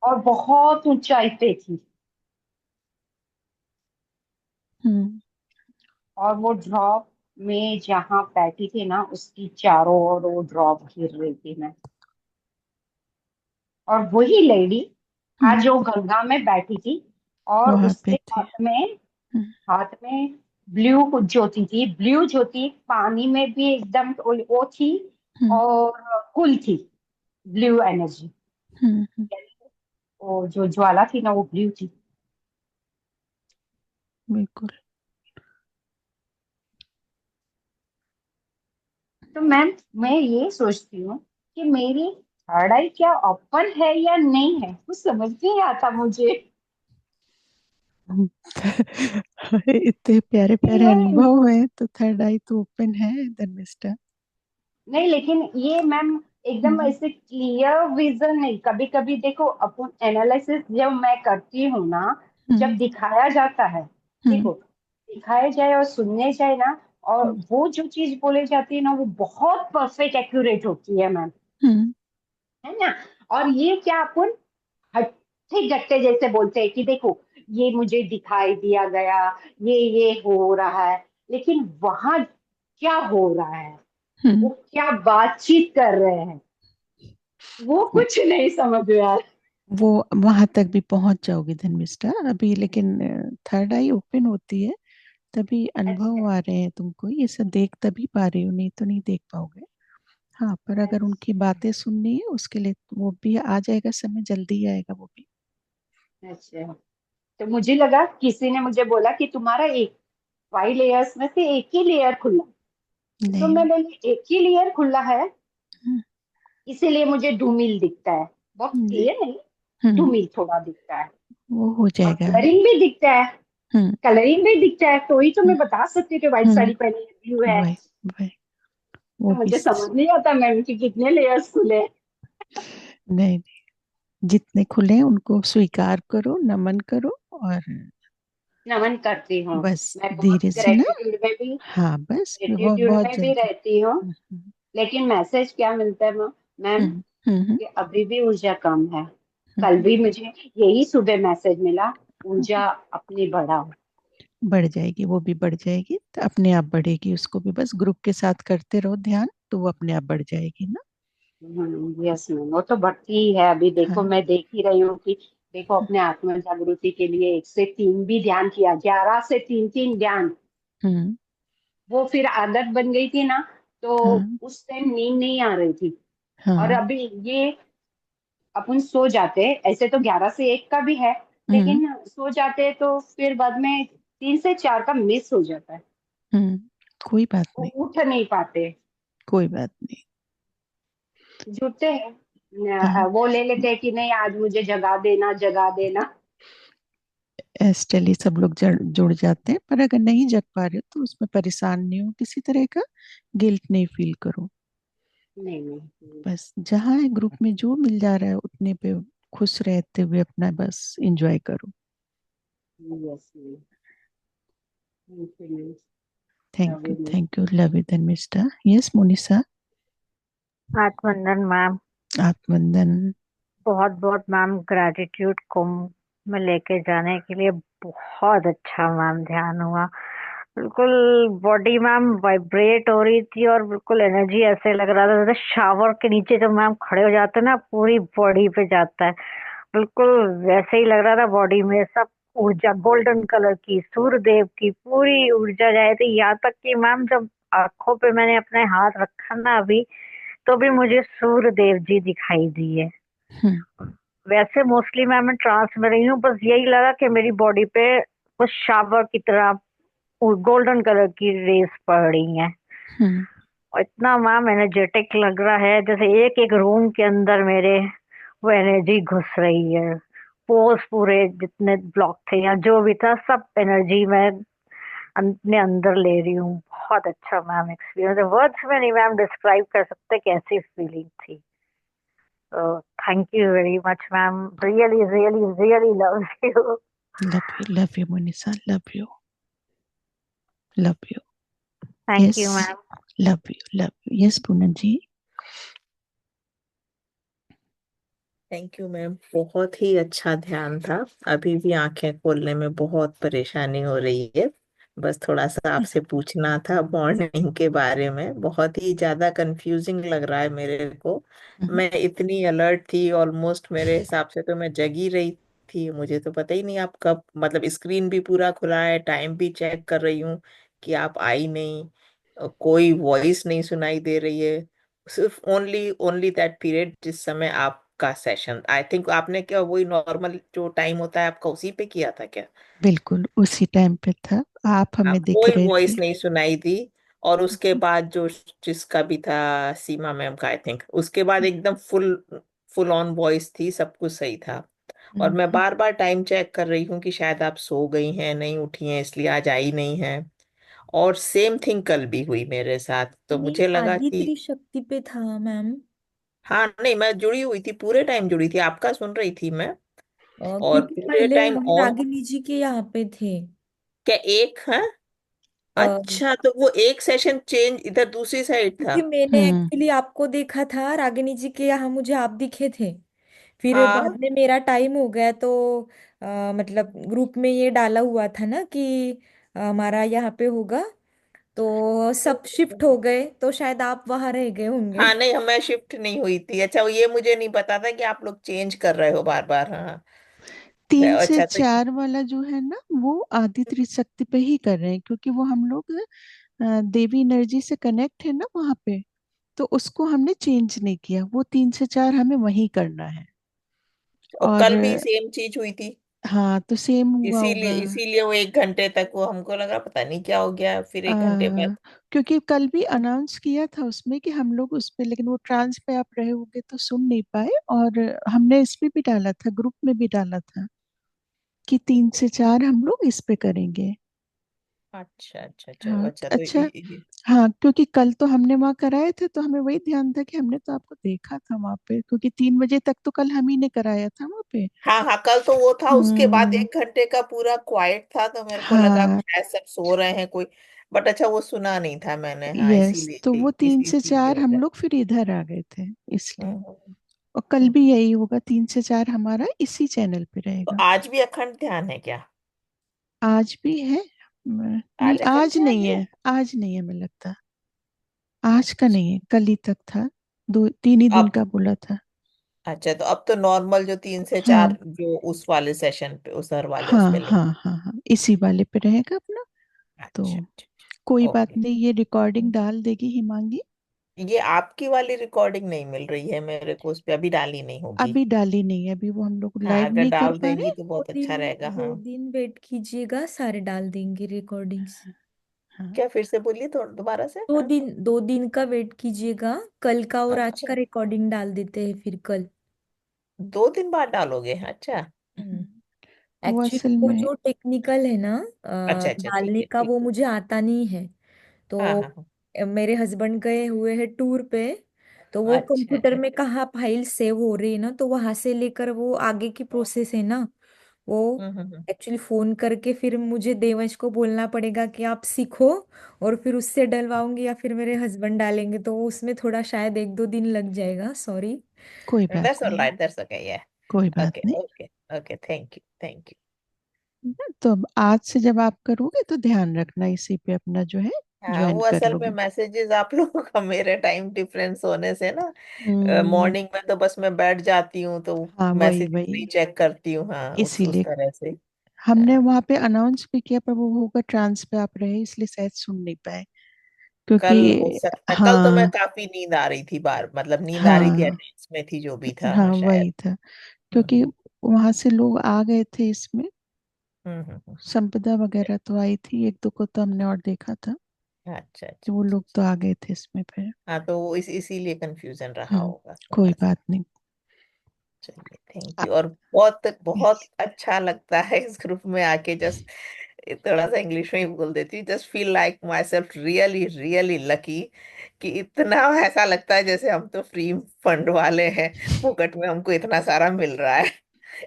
और बहुत ऊंचाई पे थी। हम्म, और वो ड्रॉप में जहाँ बैठी थी ना, उसकी चारों ओर वो ड्रॉप गिर रही थी मैं। और वही लेडी आज हम्म, जो गंगा में बैठी थी, और वहां पे उसके थे। हम्म, हाथ में ब्लू ज्योति थी, ब्लू ज्योति पानी में भी एकदम वो थी। हम्म, और कुल थी ब्लू एनर्जी, हम्म, वो जो ज्वाला थी ना, वो ब्लू थी। बिल्कुल। तो मैम, मैं ये सोचती हूँ कि मेरी थर्ड आई क्या ओपन है या नहीं है, कुछ समझ नहीं आता मुझे। इतने प्यारे प्यारे ये अनुभव है तो थर्ड आई तो ओपन है धर्मिष्ठा। नहीं, लेकिन ये मैम एकदम हम्म, ऐसे क्लियर विजन नहीं। कभी कभी देखो, अपन एनालिसिस जब मैं करती हूँ ना, हम्म, जब दिखाया जाता है, हम्म, देखो, दिखाया जाए और सुनने जाए ना, और हम्म, वो जो चीज बोले जाती है ना, वो बहुत परफेक्ट एक्यूरेट होती है मैम, हम्म, है ना। और ये क्या अपन हट्टे गट्टे जैसे बोलते हैं कि देखो, ये मुझे दिखाई दिया गया, ये हो रहा है, लेकिन वहां क्या हो रहा है, वो हम्म। क्या बातचीत कर रहे हैं, वो कुछ नहीं समझ में आ रहा। वो वहां तक भी पहुंच जाओगी धर्मिष्ठा अभी, लेकिन थर्ड आई ओपन होती है तभी अच्छा, अनुभव आ रहे हैं तुमको, ये सब देख तभी पा रही हो, नहीं तो नहीं देख पाओगे। हाँ, पर अगर उनकी बातें सुननी है उसके लिए वो भी आ जाएगा, समय जल्दी आएगा वो भी। अच्छा। तो मुझे लगा, किसी ने मुझे बोला कि तुम्हारा एक 5 लेयर्स में से एक ही लेयर खुला। तो नहीं मैं नहीं। बोली एक ही लेयर खुला है, हम्म, इसीलिए मुझे धूमिल दिखता है, बहुत नहीं। क्लियर नहीं, हम्म, धूमिल थोड़ा दिखता है। वो हो और जाएगा। कलरिंग भी दिखता है, हम्म, कलरिंग भी दिखता है, तो ही तो हम्म, मैं बता सकती हूँ कि व्हाइट हम्म, साड़ी पहनी है, ब्लू है। वही वही वो तो भी मुझे समझ नहीं आता मैम कि कितने लेयर्स खुले हैं। नहीं, जितने खुले हैं उनको स्वीकार करो, नमन करो, और नमन करती हूँ। बस मैं बहुत धीरे से ना। ग्रेटिट्यूड में भी, हाँ बस बहुत ग्रेटिट्यूड बहुत में भी जल्दी। रहती हूँ। हम्म, लेकिन मैसेज क्या मिलता है मैम, हम्म, हम्म, कि अभी भी ऊर्जा कम है। कल हम्म, भी मुझे यही सुबह मैसेज मिला, हम्म। ऊर्जा अपनी बढ़ाओ। बढ़ जाएगी, वो भी बढ़ जाएगी, तो अपने आप बढ़ेगी, उसको भी बस ग्रुप के साथ करते रहो ध्यान, तो वो अपने आप बढ़ जाएगी ना। यस मैम, वो तो बढ़ती ही है। अभी देखो, हाँ। मैं देख ही रही हूँ कि देखो, अपने आत्म जागृति के लिए 1 से 3 भी ध्यान किया, 11 से 3 ध्यान। हम्म, वो फिर आदत बन गई थी ना, तो हाँ, उस टाइम नींद नहीं आ रही थी। और हाँ, अभी ये अपन सो जाते, ऐसे तो 11 से 1 का भी है, हम्म, लेकिन सो जाते तो फिर बाद में 3 से 4 का मिस हो जाता है, हम्म, कोई बात वो नहीं, उठ नहीं पाते, कोई बात नहीं। जुड़ते हैं। हाँ, वो ले लेते हैं कि नहीं आज मुझे जगा देना जगा देना। एस्टली सब लोग जुड़ जाते हैं, पर अगर नहीं जग पा रहे हो तो उसमें परेशान नहीं हो, किसी तरह का गिल्ट नहीं फील करो। नहीं नहीं। बस जहाँ है ग्रुप में जो मिल जा रहा है उतने पे खुश रहते हुए अपना बस एंजॉय करो। Yes ma'am. Thank you ma'am. Thank love you, you ma'am. Thank you, love you Dharmishtha. Yes Monisa. आत्मवंदन मैम। आत्मवंदन। बहुत बहुत मैम ग्रेटिट्यूड कुंभ में लेके जाने के लिए। बहुत अच्छा मैम ध्यान हुआ। बिल्कुल बॉडी मैम वाइब्रेट हो रही थी और बिल्कुल एनर्जी ऐसे लग रहा था जैसे शावर के नीचे जब मैम खड़े हो जाते हैं ना पूरी बॉडी पे जाता है। बिल्कुल वैसे ही लग रहा था बॉडी में सब ऊर्जा गोल्डन कलर की सूर्य देव की पूरी ऊर्जा जाए थी। यहाँ तक कि मैम जब आंखों पे मैंने अपने हाथ रखा ना अभी तो भी मुझे सूर्य देव जी दिखाई दिए। हम्म। वैसे मोस्टली मैं ट्रांस में रही हूँ बस यही लगा कि मेरी बॉडी पे कुछ शावर की तरह गोल्डन कलर की रेस पड़ रही हैं। हम्म। और इतना मैम एनर्जेटिक लग रहा है जैसे एक एक रूम के अंदर मेरे वो एनर्जी घुस रही है। पोर्स पूरे जितने ब्लॉक थे या जो भी था सब एनर्जी मैं अपने अंदर ले रही हूँ। बहुत अच्छा मैम एक्सपीरियंस है। वर्ड्स में नहीं मैम डिस्क्राइब कर सकते कैसी फीलिंग थी। So thank you very much, ma'am. Really, really, really love you. Love you Monisa, love you, love you. Thank yes, you, ma'am. Love you, love you. Yes Poonam ji. Thank you ma'am, बहुत ही अच्छा ध्यान था। अभी भी आंखें खोलने में बहुत परेशानी हो रही है। बस थोड़ा सा आपसे पूछना था मॉर्निंग के बारे में, बहुत ही ज्यादा कंफ्यूजिंग लग रहा है मेरे को। मैं इतनी अलर्ट थी, ऑलमोस्ट मेरे हिसाब से तो मैं जगी रही थी। मुझे तो पता ही नहीं आप कब, मतलब स्क्रीन भी पूरा खुला है, टाइम भी चेक कर रही हूँ कि आप आई नहीं। कोई वॉइस नहीं सुनाई दे रही है। सिर्फ ओनली ओनली दैट पीरियड जिस समय आपका सेशन, आई थिंक आपने क्या वही नॉर्मल जो टाइम होता है आपका उसी पे किया था क्या? बिल्कुल उसी टाइम पे था, आप हाँ, हमें दिख कोई रहे थे। वॉइस नहीं सुनाई दी। और उसके बाद जो जिसका भी था सीमा मैम का, आई थिंक उसके बाद एकदम फुल फुल ऑन वॉइस थी, सब कुछ सही था। और मैं बार बार टाइम चेक कर रही हूँ कि शायद आप सो गई हैं, नहीं उठी हैं, इसलिए आज आई नहीं है। और सेम थिंग कल भी हुई मेरे साथ, तो नहीं, मुझे लगा आदि कि त्रिशक्ति पे था मैम। हाँ, नहीं मैं जुड़ी हुई थी, पूरे टाइम जुड़ी थी, आपका सुन रही थी मैं। और क्योंकि पूरे पहले टाइम हम ऑन। रागिनी जी के यहाँ पे थे। क्या एक है? अ, अच्छा, तो वो एक सेशन चेंज इधर दूसरी साइड था। क्योंकि मैंने हम्म। एक्चुअली आपको देखा था रागिनी जी के यहाँ, मुझे आप दिखे थे। फिर हाँ, बाद में मेरा टाइम हो गया तो मतलब ग्रुप में ये डाला हुआ था ना कि हमारा यहाँ पे होगा, तो सब शिफ्ट हो गए तो शायद आप वहां रह गए होंगे। हाँ, नहीं मैं शिफ्ट नहीं हुई थी। अच्छा, वो ये मुझे नहीं पता था कि आप लोग चेंज कर रहे हो बार बार। हाँ, 3 से 4 वाला जो है ना वो आदि त्रिशक्ति पे ही कर रहे हैं, क्योंकि वो हम लोग देवी एनर्जी से कनेक्ट है ना वहाँ पे, तो उसको हमने चेंज नहीं किया। वो 3 से 4 हमें वहीं करना है। और और कल भी सेम चीज हुई थी। हाँ, तो सेम हुआ इसीलिए होगा। इसीलिए वो 1 घंटे तक वो हमको लगा पता नहीं क्या हो गया, फिर आ, 1 घंटे बाद। क्योंकि कल भी अनाउंस किया था उसमें कि हम लोग उस पे, लेकिन वो ट्रांस पे आप रहे होगे तो सुन नहीं पाए। और हमने इस पे भी डाला था, ग्रुप में भी डाला था कि 3 से 4 हम लोग इस पे करेंगे। अच्छा अच्छा अच्छा हाँ अच्छा, तो अच्छा। हाँ, क्योंकि कल तो हमने वहाँ कराए थे तो हमें वही ध्यान था कि हमने तो आपको देखा था वहाँ पे, क्योंकि 3 बजे तक तो कल हम ही ने कराया था वहाँ पे। हाँ हाँ, कल तो वो था, उसके बाद हम्म। 1 घंटे का पूरा क्वाइट था, तो मेरे को लगा हाँ। शायद सब सो रहे हैं कोई। बट अच्छा, वो सुना नहीं था मैंने। हाँ, यस, तो इसीलिए वो तीन इसी से इसीलिए चार हो हम गया। लोग फिर इधर आ गए थे इसलिए। हम्म, और कल हम्म। भी यही होगा, 3 से 4 हमारा इसी चैनल पे तो रहेगा। आज भी अखंड ध्यान है क्या? आज भी है। नहीं, आज अखंड आज ध्यान नहीं है? है। आज नहीं है, मुझे लगता आज का अच्छा। नहीं है, कल ही तक था। 2 3 ही दिन अब का बोला था। अच्छा, तो अब तो नॉर्मल जो 3 से 4 हाँ जो उस वाले सेशन पे, उस हर वाले उस हाँ पे हाँ लेंगे। हाँ हाँ, इसी वाले पे रहेगा अपना। अच्छा तो अच्छा। कोई बात ओके। नहीं, ये रिकॉर्डिंग डाल देगी हिमांगी। ये आपकी वाली रिकॉर्डिंग नहीं मिल रही है मेरे को, उस पे अभी डाली नहीं होगी। अभी डाली नहीं है, अभी वो हम लोग हाँ, लाइव अगर नहीं कर डाल पा देंगी रहे। तो दो बहुत अच्छा दिन रहेगा। हाँ। 2 दिन वेट कीजिएगा, सारे डाल देंगे रिकॉर्डिंग्स। हाँ क्या फिर से बोलिए थोड़ा दोबारा से? हाँ। 2 दिन का वेट कीजिएगा, कल का और आज अच्छा, का रिकॉर्डिंग डाल देते हैं फिर कल। 2 दिन बाद डालोगे? अच्छा। वो एक्चुअली असल वो में जो टेक्निकल है ना, अच्छा अच्छा, ठीक डालने है का, ठीक वो है। मुझे आता नहीं है। हाँ तो हाँ हाँ। मेरे हस्बैंड गए हुए हैं टूर पे, तो वो अच्छा कंप्यूटर अच्छा। में कहाँ फाइल सेव हो रही है ना, तो वहां से लेकर वो आगे की प्रोसेस है ना, वो हम्म। एक्चुअली फोन करके फिर मुझे देवंश को बोलना पड़ेगा कि आप सीखो, और फिर उससे डलवाऊंगी या फिर मेरे हस्बैंड डालेंगे, तो उसमें थोड़ा शायद 1-2 दिन लग जाएगा, सॉरी। कोई बात दैट्स नहीं, ऑलराइट, दैट्स ओके, या। कोई बात ओके नहीं। Okay. Okay, thank you thank you. तो अब आज से जब आप करोगे तो ध्यान रखना इसी पे अपना जो है हाँ, ज्वाइन वो कर असल में लोगे। मैसेजेस आप लोगों का मेरे टाइम डिफरेंस होने से ना, हम्म। मॉर्निंग में तो बस मैं बैठ जाती हूँ तो हाँ वही मैसेजेस वही, नहीं चेक करती हूँ, हाँ, उस इसीलिए तरह से। हमने हाँ, वहां पे अनाउंस भी किया, पर वो होगा ट्रांस पे आप रहे इसलिए शायद सुन नहीं पाए, क्योंकि कल हो सकता है, कल तो मैं हाँ काफी नींद आ रही थी, बार मतलब नींद आ रही थी, हाँ अटेंडेंस में थी जो भी था, हाँ हाँ, शायद। वही था, क्योंकि हम्म वहां से लोग आ गए थे इसमें, हम्म। संपदा वगैरह तो आई थी, एक दो को तो हमने और देखा था, अच्छा कि अच्छा वो लोग अच्छा। तो आ गए थे इसमें फिर। हाँ, तो वो इसीलिए कंफ्यूजन रहा होगा कोई थोड़ा सा। बात नहीं। चलिए, थैंक आ, यू। और बहुत बहुत yes, अच्छा लगता है इस ग्रुप में आके, जस्ट थोड़ा सा इंग्लिश में ही बोल देती हूँ, just feel like my self really really lucky, कि इतना ऐसा लगता है जैसे हम तो फ्री फंड वाले हैं, मुफ्त में हमको इतना सारा मिल रहा है।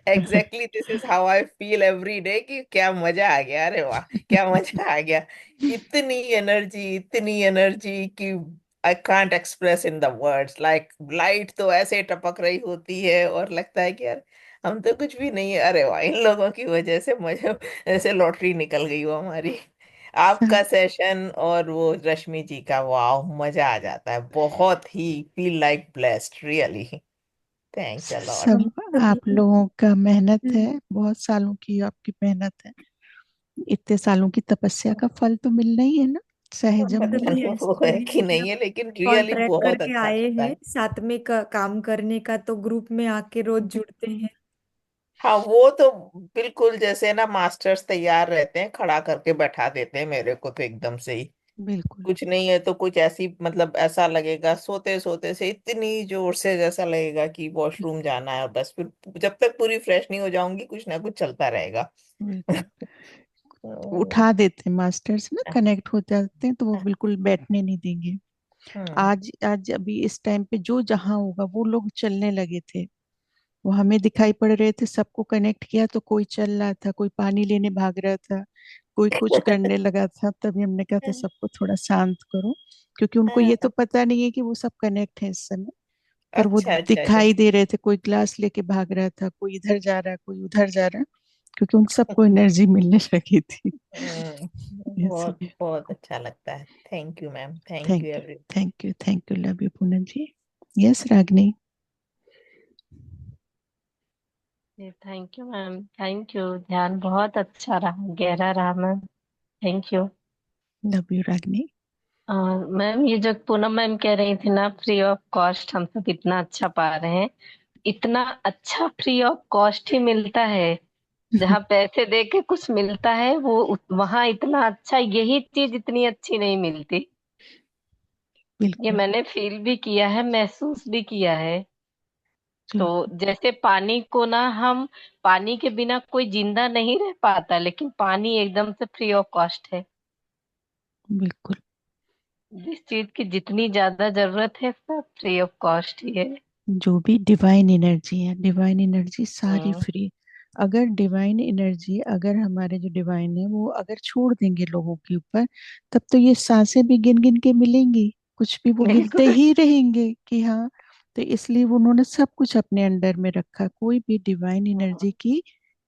Exactly this is how I feel every day, कि क्या मजा आ गया, अरे वाह, क्या मजा आ गया। इतनी एनर्जी कि I can't express in the words, like light तो ऐसे टपक रही होती है और लगता है कि यार हम तो कुछ भी नहीं है, अरे वाह, इन लोगों की वजह से मुझे ऐसे लॉटरी निकल गई वो हमारी। आपका सेशन और वो रश्मि जी का, वाह, मजा आ जाता है, बहुत ही feel like blessed really. Thanks a lot. सब आप लोगों का मेहनत है, बहुत सालों की आपकी मेहनत है, इतने सालों की तपस्या का फल तो मिलना ही है ना, हम सहजम पता नहीं। सभी नहीं वो है एक्चुअली कि नहीं है, लेकिन रियली कॉन्ट्रैक्ट बहुत करके अच्छा आए लगता हैं है। साथ में काम करने का, तो ग्रुप में आके रोज जुड़ते हैं। हाँ, वो तो बिल्कुल जैसे ना मास्टर्स तैयार रहते हैं, खड़ा करके बैठा देते हैं मेरे को तो एकदम से ही। बिल्कुल कुछ नहीं है तो कुछ ऐसी, मतलब ऐसा लगेगा सोते सोते से इतनी जोर से, जैसा लगेगा कि वॉशरूम जाना है, और बस फिर जब तक पूरी फ्रेश नहीं हो जाऊंगी कुछ ना कुछ चलता रहेगा। बिल्कुल। हम्म उठा देते हैं मास्टर्स ना, कनेक्ट हो जाते हैं तो वो बिल्कुल बैठने नहीं देंगे। हम्म। आज आज अभी इस टाइम पे जो जहाँ होगा वो लोग चलने लगे थे, वो हमें दिखाई पड़ रहे थे, सबको कनेक्ट किया तो कोई चल रहा था, कोई पानी लेने भाग रहा था, कोई कुछ करने लगा था, तभी हमने कहा था सबको थोड़ा शांत करो, क्योंकि उनको ये तो पता नहीं है कि वो सब कनेक्ट है इस समय, पर वो अच्छा अच्छा अच्छा। दिखाई दे रहे थे, कोई ग्लास लेके भाग रहा था, कोई इधर जा रहा है, कोई उधर जा रहा है, क्योंकि उन सबको एनर्जी मिलने लगी थी। बहुत इसलिए बहुत अच्छा लगता है। Thank you ma'am, thank thank you you, every. Thank you, thank you, love you Poonam ji. Yes Ragini. Thank you ma'am, thank you. ध्यान बहुत अच्छा रहा, गहरा रहा ma'am. Thank you. Love you Ragini. और मैम, ये जो पूनम मैम कह रही थी ना, फ्री ऑफ कॉस्ट हम सब इतना अच्छा पा रहे हैं, इतना अच्छा फ्री ऑफ कॉस्ट ही मिलता है। जहाँ पैसे दे के कुछ मिलता है, वो वहाँ इतना अच्छा, यही चीज इतनी अच्छी नहीं मिलती। ये बिल्कुल। मैंने फील भी किया है, महसूस भी किया है। तो बिल्कुल। जैसे पानी को ना, हम पानी के बिना कोई जिंदा नहीं रह पाता, लेकिन पानी एकदम से फ्री ऑफ कॉस्ट है। बिल्कुल। जिस चीज की जितनी ज्यादा जरूरत है, सब फ्री ऑफ कॉस्ट ही है। जो भी डिवाइन एनर्जी है, डिवाइन एनर्जी सारी हम्म। फ्री। अगर डिवाइन एनर्जी, अगर हमारे जो डिवाइन है वो अगर छोड़ देंगे लोगों के ऊपर, तब तो ये सांसें भी गिन गिन के मिलेंगी, कुछ भी वो गिनते बिल्कुल ही रहेंगे कि हाँ। तो इसलिए वो उन्होंने सब कुछ अपने अंडर में रखा, कोई भी डिवाइन एनर्जी की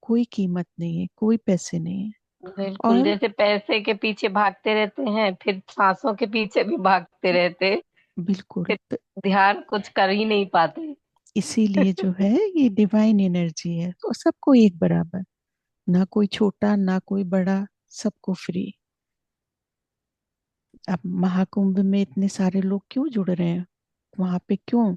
कोई कीमत नहीं है, कोई पैसे नहीं है। बिल्कुल, और जैसे पैसे के पीछे भागते रहते हैं, फिर सांसों के पीछे भी भागते रहते, बिल्कुल, फिर तो ध्यान कुछ कर ही नहीं पाते। इसीलिए जो है ये डिवाइन एनर्जी है, तो सबको एक बराबर, ना कोई छोटा ना कोई बड़ा, सबको फ्री। अब महाकुंभ में इतने सारे लोग क्यों जुड़ रहे हैं वहां पे, क्यों?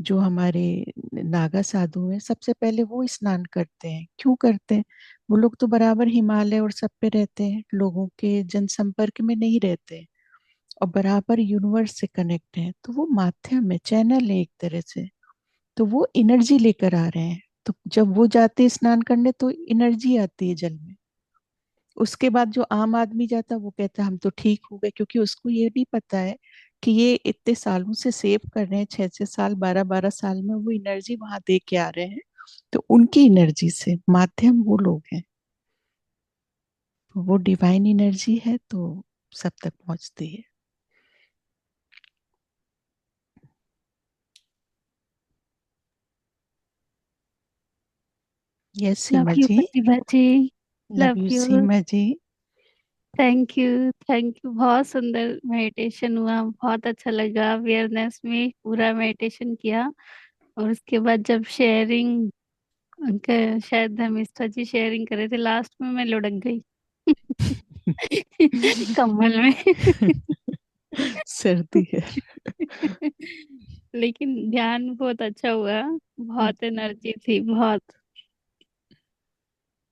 जो हमारे नागा साधु हैं, सबसे पहले वो स्नान करते हैं, क्यों करते हैं? वो लोग तो बराबर हिमालय और सब पे रहते हैं, लोगों के जनसंपर्क में नहीं रहते, और बराबर यूनिवर्स से कनेक्ट है, तो वो माध्यम है, चैनल है एक तरह से। तो वो एनर्जी लेकर आ रहे हैं। तो जब वो जाते हैं स्नान करने तो एनर्जी आती है जल में। उसके बाद जो आम आदमी जाता है वो कहता है हम तो ठीक हो गए, क्योंकि उसको ये नहीं पता है कि ये इतने सालों से सेव कर रहे हैं, 6 6 साल, 12 12 साल में वो एनर्जी वहां दे के आ रहे हैं। तो उनकी एनर्जी से माध्यम वो लोग हैं, तो वो डिवाइन एनर्जी है, तो सब तक पहुंचती है। Yes love Seema you ji. Pratibha ji. Love love you you. Seema ji. Thank you, thank you. बहुत सुंदर मेडिटेशन हुआ, बहुत अच्छा लगा। अवेयरनेस में पूरा मेडिटेशन किया, और उसके बाद जब शेयरिंग, शायद मिश्रा जी शेयरिंग कर रहे थे, लास्ट में मैं लुढ़क गई कम्बल में सर्दी है। लेकिन ध्यान बहुत अच्छा हुआ, बहुत एनर्जी थी, बहुत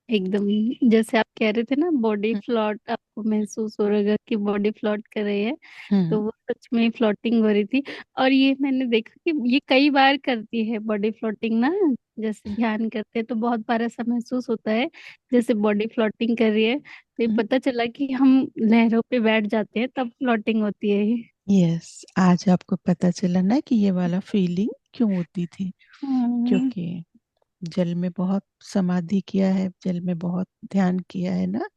एकदम। जैसे आप कह रहे थे ना, बॉडी फ्लॉट आपको महसूस हो रहा है कि बॉडी फ्लॉट कर रही है, तो हम्म। वो सच में फ्लोटिंग हो रही थी। और ये मैंने देखा कि ये कई बार करती है बॉडी फ्लोटिंग ना। जैसे ध्यान करते हैं तो बहुत बार ऐसा महसूस होता है जैसे बॉडी फ्लोटिंग कर रही है, तो ये पता चला कि हम लहरों पे बैठ जाते हैं तब फ्लोटिंग होती है ये। यस, आज आपको पता चला ना कि ये वाला फीलिंग क्यों होती थी, हम्म, क्योंकि जल में बहुत समाधि किया है, जल में बहुत ध्यान किया है ना,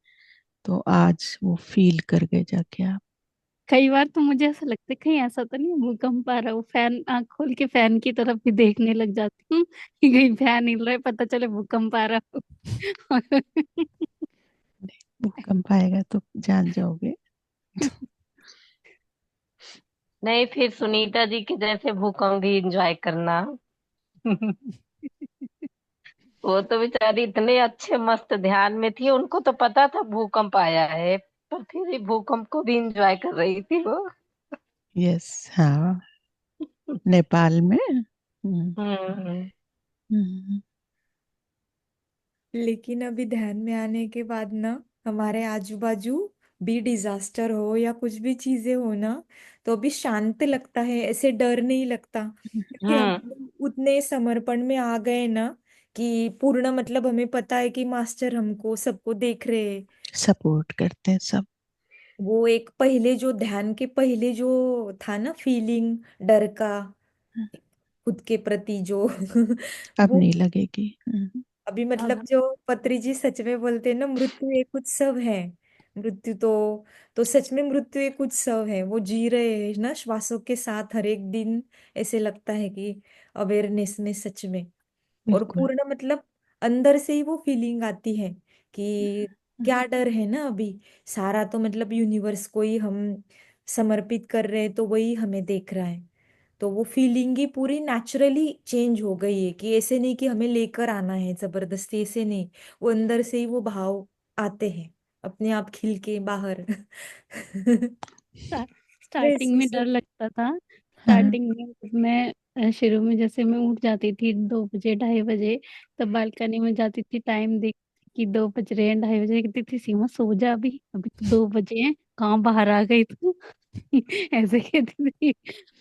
तो आज वो फील कर गए जाके आप। कई बार तो मुझे ऐसा लगता है कहीं ऐसा तो नहीं है भूकंप आ रहा हो, फैन आंख खोल के फैन की तरफ भी देखने लग जाती हूँ कि कहीं फैन हिल रहा है, पता चले भूकंप आ रहा हो भूकंप आएगा तो जान जाओगे। नहीं, फिर सुनीता जी के जैसे भूकंप भी इंजॉय करना। वो तो बेचारी इतने अच्छे मस्त ध्यान में थी, उनको तो पता था भूकंप आया है, पर फिर भी भूकंप को भी इंजॉय कर रही थी वो। यस, हाँ, नेपाल में। हम्म। हम्म। हम्म। लेकिन अभी ध्यान में आने के बाद ना, हमारे आजू बाजू भी डिजास्टर हो या कुछ भी चीजें हो ना, तो अभी शांत लगता है, ऐसे डर नहीं लगता, क्योंकि हम हम्म। उतने समर्पण में आ गए ना, कि पूर्ण मतलब हमें पता है कि मास्टर हमको सबको देख रहे हैं। सपोर्ट करते हैं सब। वो एक पहले जो ध्यान के पहले जो था ना फीलिंग, डर का, खुद के प्रति जो अब वो नहीं लगेगी। अभी मतलब अब जो पत्री जी सच में बोलते हैं ना, मृत्यु एक उत्सव है। मृत्यु तो सच में मृत्यु एक उत्सव है, वो जी रहे हैं ना श्वासों के साथ हर एक दिन। ऐसे लगता है कि अवेयरनेस में सच में, और बिल्कुल। पूर्ण मतलब अंदर से ही वो फीलिंग आती है कि क्या डर है ना अभी, सारा तो मतलब यूनिवर्स को ही हम समर्पित कर रहे हैं, तो वही हमें देख रहा है। तो वो फीलिंग ही पूरी नेचुरली चेंज हो गई है, कि ऐसे नहीं कि हमें लेकर आना है जबरदस्ती, ऐसे नहीं। वो अंदर से ही वो भाव आते हैं अपने आप खिल के बाहर। स्टार्टिंग में महसूस डर होता लगता था। हाँ। स्टार्टिंग में जब मैं शुरू में जैसे मैं उठ जाती थी 2 बजे 2:30 बजे, तब बालकनी में जाती थी, टाइम देख कि 2 बज रहे हैं, 2:30 बजे, कहती थी सीमा सो जा, अभी अभी तो 2 बजे हैं, कहाँ बाहर आ गई तू ऐसे कहती थी।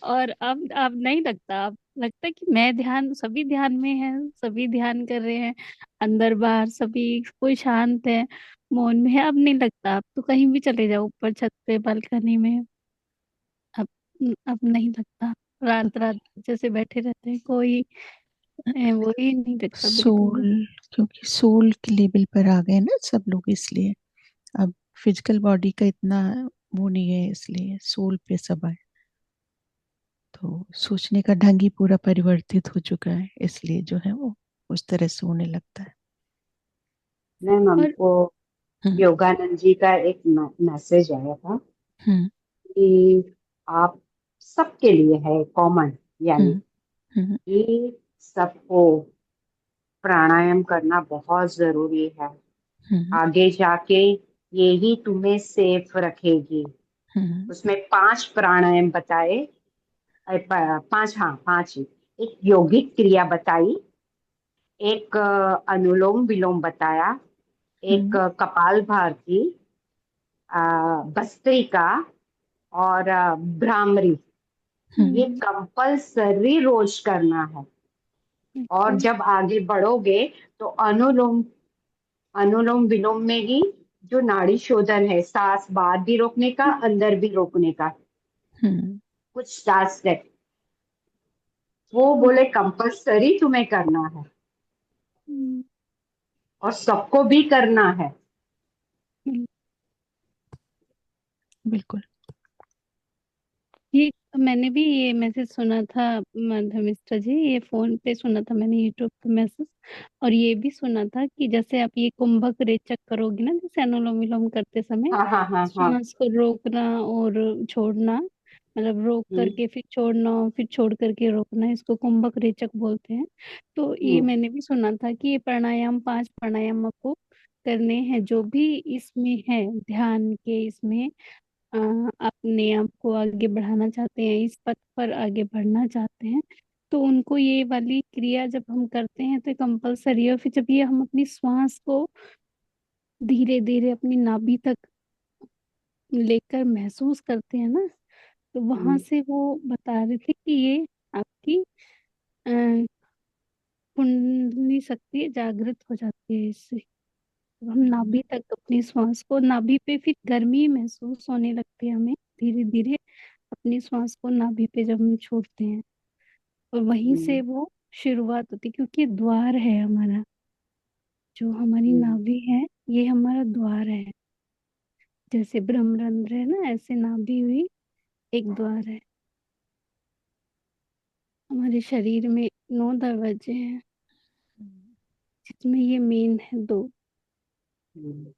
और अब नहीं लगता, अब लगता है कि मैं ध्यान, सभी ध्यान में है, सभी ध्यान कर रहे हैं, अंदर बाहर सभी, कोई शांत है, मौन में है। अब नहीं लगता, अब तो कहीं भी चले जाओ, ऊपर छत पे बालकनी में, अब अब नहीं लगता। रात रात जैसे बैठे रहते हैं कोई, वो ही नहीं लगता बिल्कुल भी। सोल, क्योंकि सोल के लेवल पर आ गए ना सब लोग, इसलिए अब फिजिकल बॉडी का इतना वो नहीं है, इसलिए सोल पे सब आए। तो सोचने का ढंग ही पूरा परिवर्तित हो चुका है, इसलिए जो है वो उस तरह से होने लगता है। मैम और हमको हम्म। योगानंद जी का एक मैसेज आया था हम्म। कि आप सबके लिए है कॉमन, यानी हम्म। हम्म। कि सबको प्राणायाम करना बहुत जरूरी है। हम्म। आगे जाके ये ही तुम्हें सेफ रखेगी। हम्म। उसमें 5 प्राणायाम बताए, 5, हाँ 5 ही। एक योगिक क्रिया बताई, एक अनुलोम विलोम बताया, एक कपाल भारती, भस्त्रिका और भ्रामरी, ये हम्म कंपल्सरी रोज करना है। और अच्छा। जब आगे बढ़ोगे तो अनुलोम अनुलोम विलोम में ही जो नाड़ी शोधन है, सांस बाहर भी रोकने का, अंदर भी रोकने का, हम्म कुछ टास्क है, वो बोले कंपल्सरी तुम्हें करना है हम्म, और सबको भी करना है। हम्म। बिल्कुल। ये मैंने भी ये मैसेज सुना था धर्मिष्ठा जी, ये फोन पे सुना था मैंने, यूट्यूब पे मैसेज। और ये भी सुना था कि जैसे आप ये कुंभक रेचक करोगे ना, जैसे अनुलोम विलोम करते समय हाँ हाँ हाँ हाँ। श्वास को रोकना और छोड़ना, मतलब रोक हम्म करके फिर छोड़ना और फिर छोड़ करके रोकना, इसको कुंभक रेचक बोलते हैं। तो ये हम्म मैंने भी सुना था कि ये प्राणायाम, 5 प्राणायाम आपको करने हैं, जो भी इसमें है ध्यान के, इसमें अ, अपने आप को आगे बढ़ाना चाहते हैं, इस पथ पर आगे बढ़ना चाहते हैं, तो उनको ये वाली क्रिया जब हम करते हैं तो कंपलसरी है। और फिर जब ये हम अपनी श्वास को धीरे धीरे अपनी नाभि तक लेकर महसूस करते हैं ना, तो वहां हम्म से वो बता रहे थे कि ये आपकी अ, कुंडली शक्ति जागृत हो जाती है इससे। तो हम नाभि तक अपनी श्वास को, नाभि पे फिर गर्मी महसूस होने लगती है हमें धीरे धीरे, अपनी श्वास को नाभि पे जब हम छोड़ते हैं, और वहीं से हम्म वो शुरुआत होती है, क्योंकि ये द्वार है हमारा, जो हमारी हम्म नाभि है ये हमारा द्वार है। जैसे ब्रह्मरंध्र है ना, ऐसे नाभि हुई एक द्वार है। हमारे शरीर में 9 दरवाजे हैं, जिसमें ये मेन है 2। हम्म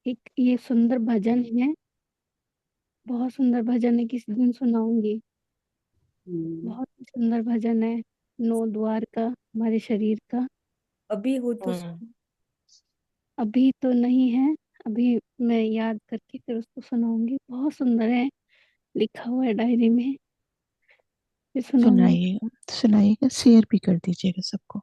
एक ये सुंदर भजन है, बहुत सुंदर भजन है, किसी दिन सुनाऊंगी। हम्म बहुत ही सुंदर भजन है 9 द्वार का, हमारे शरीर का। अभी हो तो हम्म। अभी तो नहीं है, अभी मैं याद करके फिर उसको सुनाऊंगी, बहुत सुंदर है, लिखा हुआ है डायरी में, फिर सुनाऊंगी। सुनाइएगा, सुनाइएगा, शेयर भी कर दीजिएगा सबको।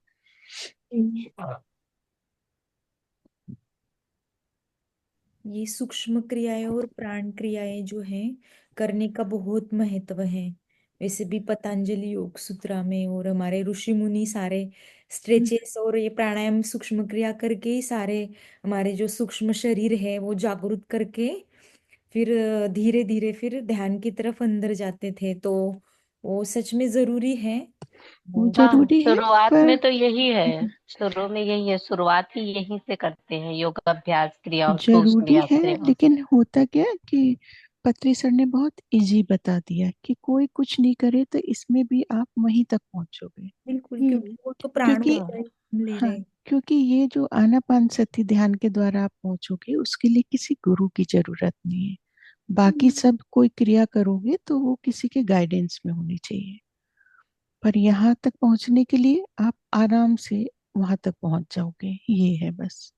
ये सूक्ष्म क्रियाएं और प्राण क्रियाएं जो हैं करने का बहुत महत्व है। वैसे भी पतंजलि योग सूत्रा में और हमारे ऋषि मुनि सारे स्ट्रेचेस और ये प्राणायाम सूक्ष्म क्रिया करके ही सारे हमारे जो सूक्ष्म शरीर है वो जागृत करके फिर धीरे धीरे फिर ध्यान की तरफ अंदर जाते थे। तो वो सच में जरूरी है। वो और हाँ, जरूरी है, शुरुआत पर में तो यही है। शुरू में यही है, शुरुआत ही यहीं से करते हैं, योग अभ्यास क्रिया ठोस जरूरी क्रिया है, क्रिया। लेकिन होता क्या है कि पत्री सर ने बहुत इजी बता दिया कि कोई कुछ नहीं करे तो इसमें भी आप वहीं तक पहुंचोगे। बिल्कुल, हम्म। क्योंकि वो तो प्राणों क्योंकि की तरह हम ले हाँ, रहे हैं। क्योंकि ये जो आनापानसति ध्यान के द्वारा आप पहुंचोगे, उसके लिए किसी गुरु की जरूरत नहीं है। बाकी सब कोई क्रिया करोगे तो वो किसी के गाइडेंस में होनी चाहिए, पर यहाँ तक पहुंचने के लिए आप आराम से वहां तक पहुंच जाओगे, ये है बस।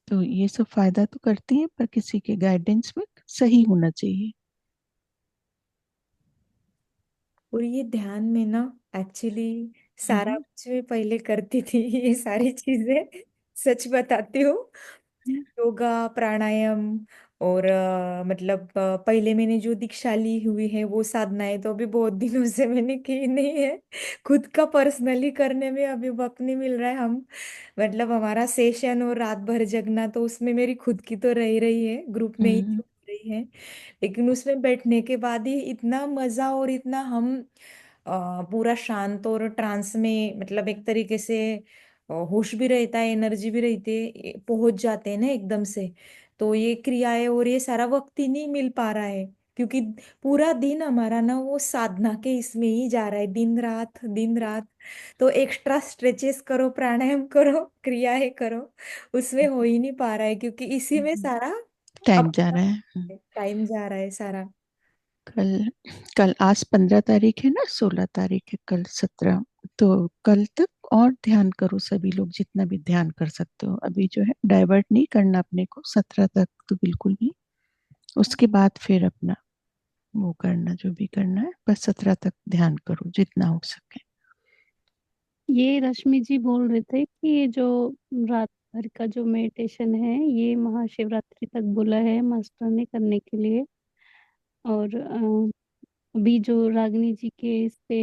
तो ये सब फायदा तो करती है, पर किसी के गाइडेंस में सही होना चाहिए। और ये ध्यान में ना एक्चुअली सारा हम्म, कुछ मैं पहले करती थी ये सारी चीजें सच बताती हूँ। योगा प्राणायाम और मतलब पहले मैंने जो दीक्षा ली हुई है वो साधनाएं तो अभी बहुत दिनों से मैंने की नहीं है। खुद का पर्सनली करने में अभी वक्त नहीं मिल रहा है। हम मतलब हमारा सेशन और रात भर जगना तो उसमें मेरी खुद की तो रह रही है, ग्रुप में ही हम्म, हो रही है। लेकिन उसमें बैठने के बाद ही इतना मजा और इतना हम पूरा शांत और ट्रांस में मतलब एक तरीके से होश भी रहता है, एनर्जी भी रहती है, पहुंच जाते हैं ना एकदम से। तो ये क्रियाएं और ये सारा वक्त ही नहीं मिल पा रहा है, क्योंकि पूरा दिन हमारा ना वो साधना के इसमें ही जा रहा है, दिन रात दिन रात। तो एक्स्ट्रा स्ट्रेचेस करो, प्राणायाम करो, क्रियाएं करो, उसमें हो ही नहीं पा रहा है, क्योंकि इसी में सारा टाइम जा अपना रहा है। टाइम जा रहा है सारा। कल कल आज 15 तारीख है ना, 16 तारीख है, कल 17। तो कल तक और ध्यान करो सभी लोग, जितना भी ध्यान कर सकते हो। अभी जो है डाइवर्ट नहीं करना अपने को, 17 तक तो बिल्कुल नहीं। उसके बाद फिर अपना वो करना जो भी करना है, बस 17 तक ध्यान करो जितना हो सके। ये रश्मि जी बोल रहे थे कि ये जो रात भर का जो मेडिटेशन है ये महाशिवरात्रि तक बोला है मास्टर ने करने के लिए। और अभी जो रागिनी जी के इस पे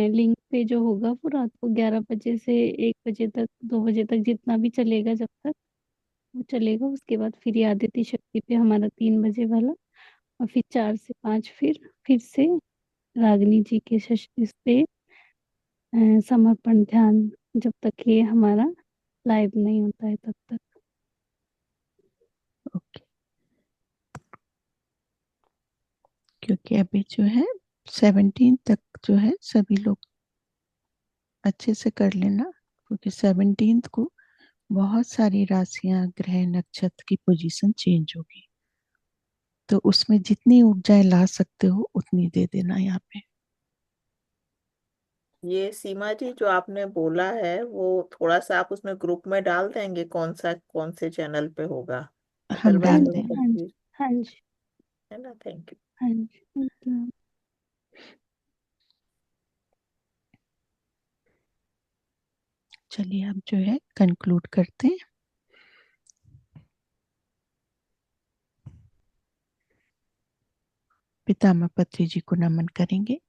लिंक पे जो होगा वो रात को 11 बजे से 1 बजे तक 2 बजे तक जितना भी चलेगा जब तक वो चलेगा। उसके बाद फिर ये आदित्य शक्ति पे हमारा 3 बजे वाला, और फिर 4 से 5 फिर से रागिनी जी के इस पे समर्पण ध्यान, जब तक ये हमारा लाइव नहीं होता है तब तक। ओके, क्योंकि अभी जो है 17 तक जो है सभी लोग अच्छे से कर लेना, क्योंकि 17 को बहुत सारी राशियां ग्रह नक्षत्र की पोजीशन चेंज होगी, तो उसमें जितनी ऊर्जाएं ला सकते हो उतनी दे देना यहाँ पे। ये सीमा जी जो आपने बोला है वो थोड़ा सा आप उसमें ग्रुप में डाल देंगे कौन से चैनल पे होगा, हम अदरवाइज हाँ डाल जी, मैं हाँ जी, कंफ्यूज। हाँ जी, है ना, थैंक यू। हाँ जी, ओके। चलिए अब जो है कंक्लूड करते हैं। पितामह पत्री जी को नमन करेंगे,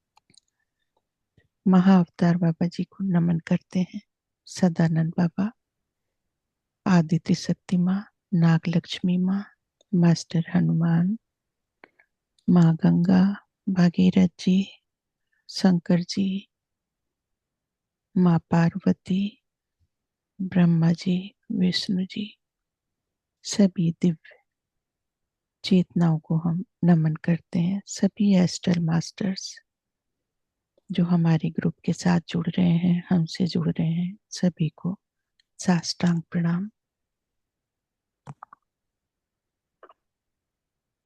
महाअवतार बाबा जी को नमन करते हैं, सदानंद बाबा, आदित्य शक्ति माँ, नाग लक्ष्मी माँ, मास्टर हनुमान, माँ गंगा, भागीरथ जी, शंकर जी, माँ पार्वती, ब्रह्मा जी, विष्णु जी, सभी दिव्य चेतनाओं को हम नमन करते हैं। सभी एस्ट्रल मास्टर्स जो हमारे ग्रुप के साथ जुड़ रहे हैं, हमसे जुड़ रहे हैं, सभी को साष्टांग प्रणाम।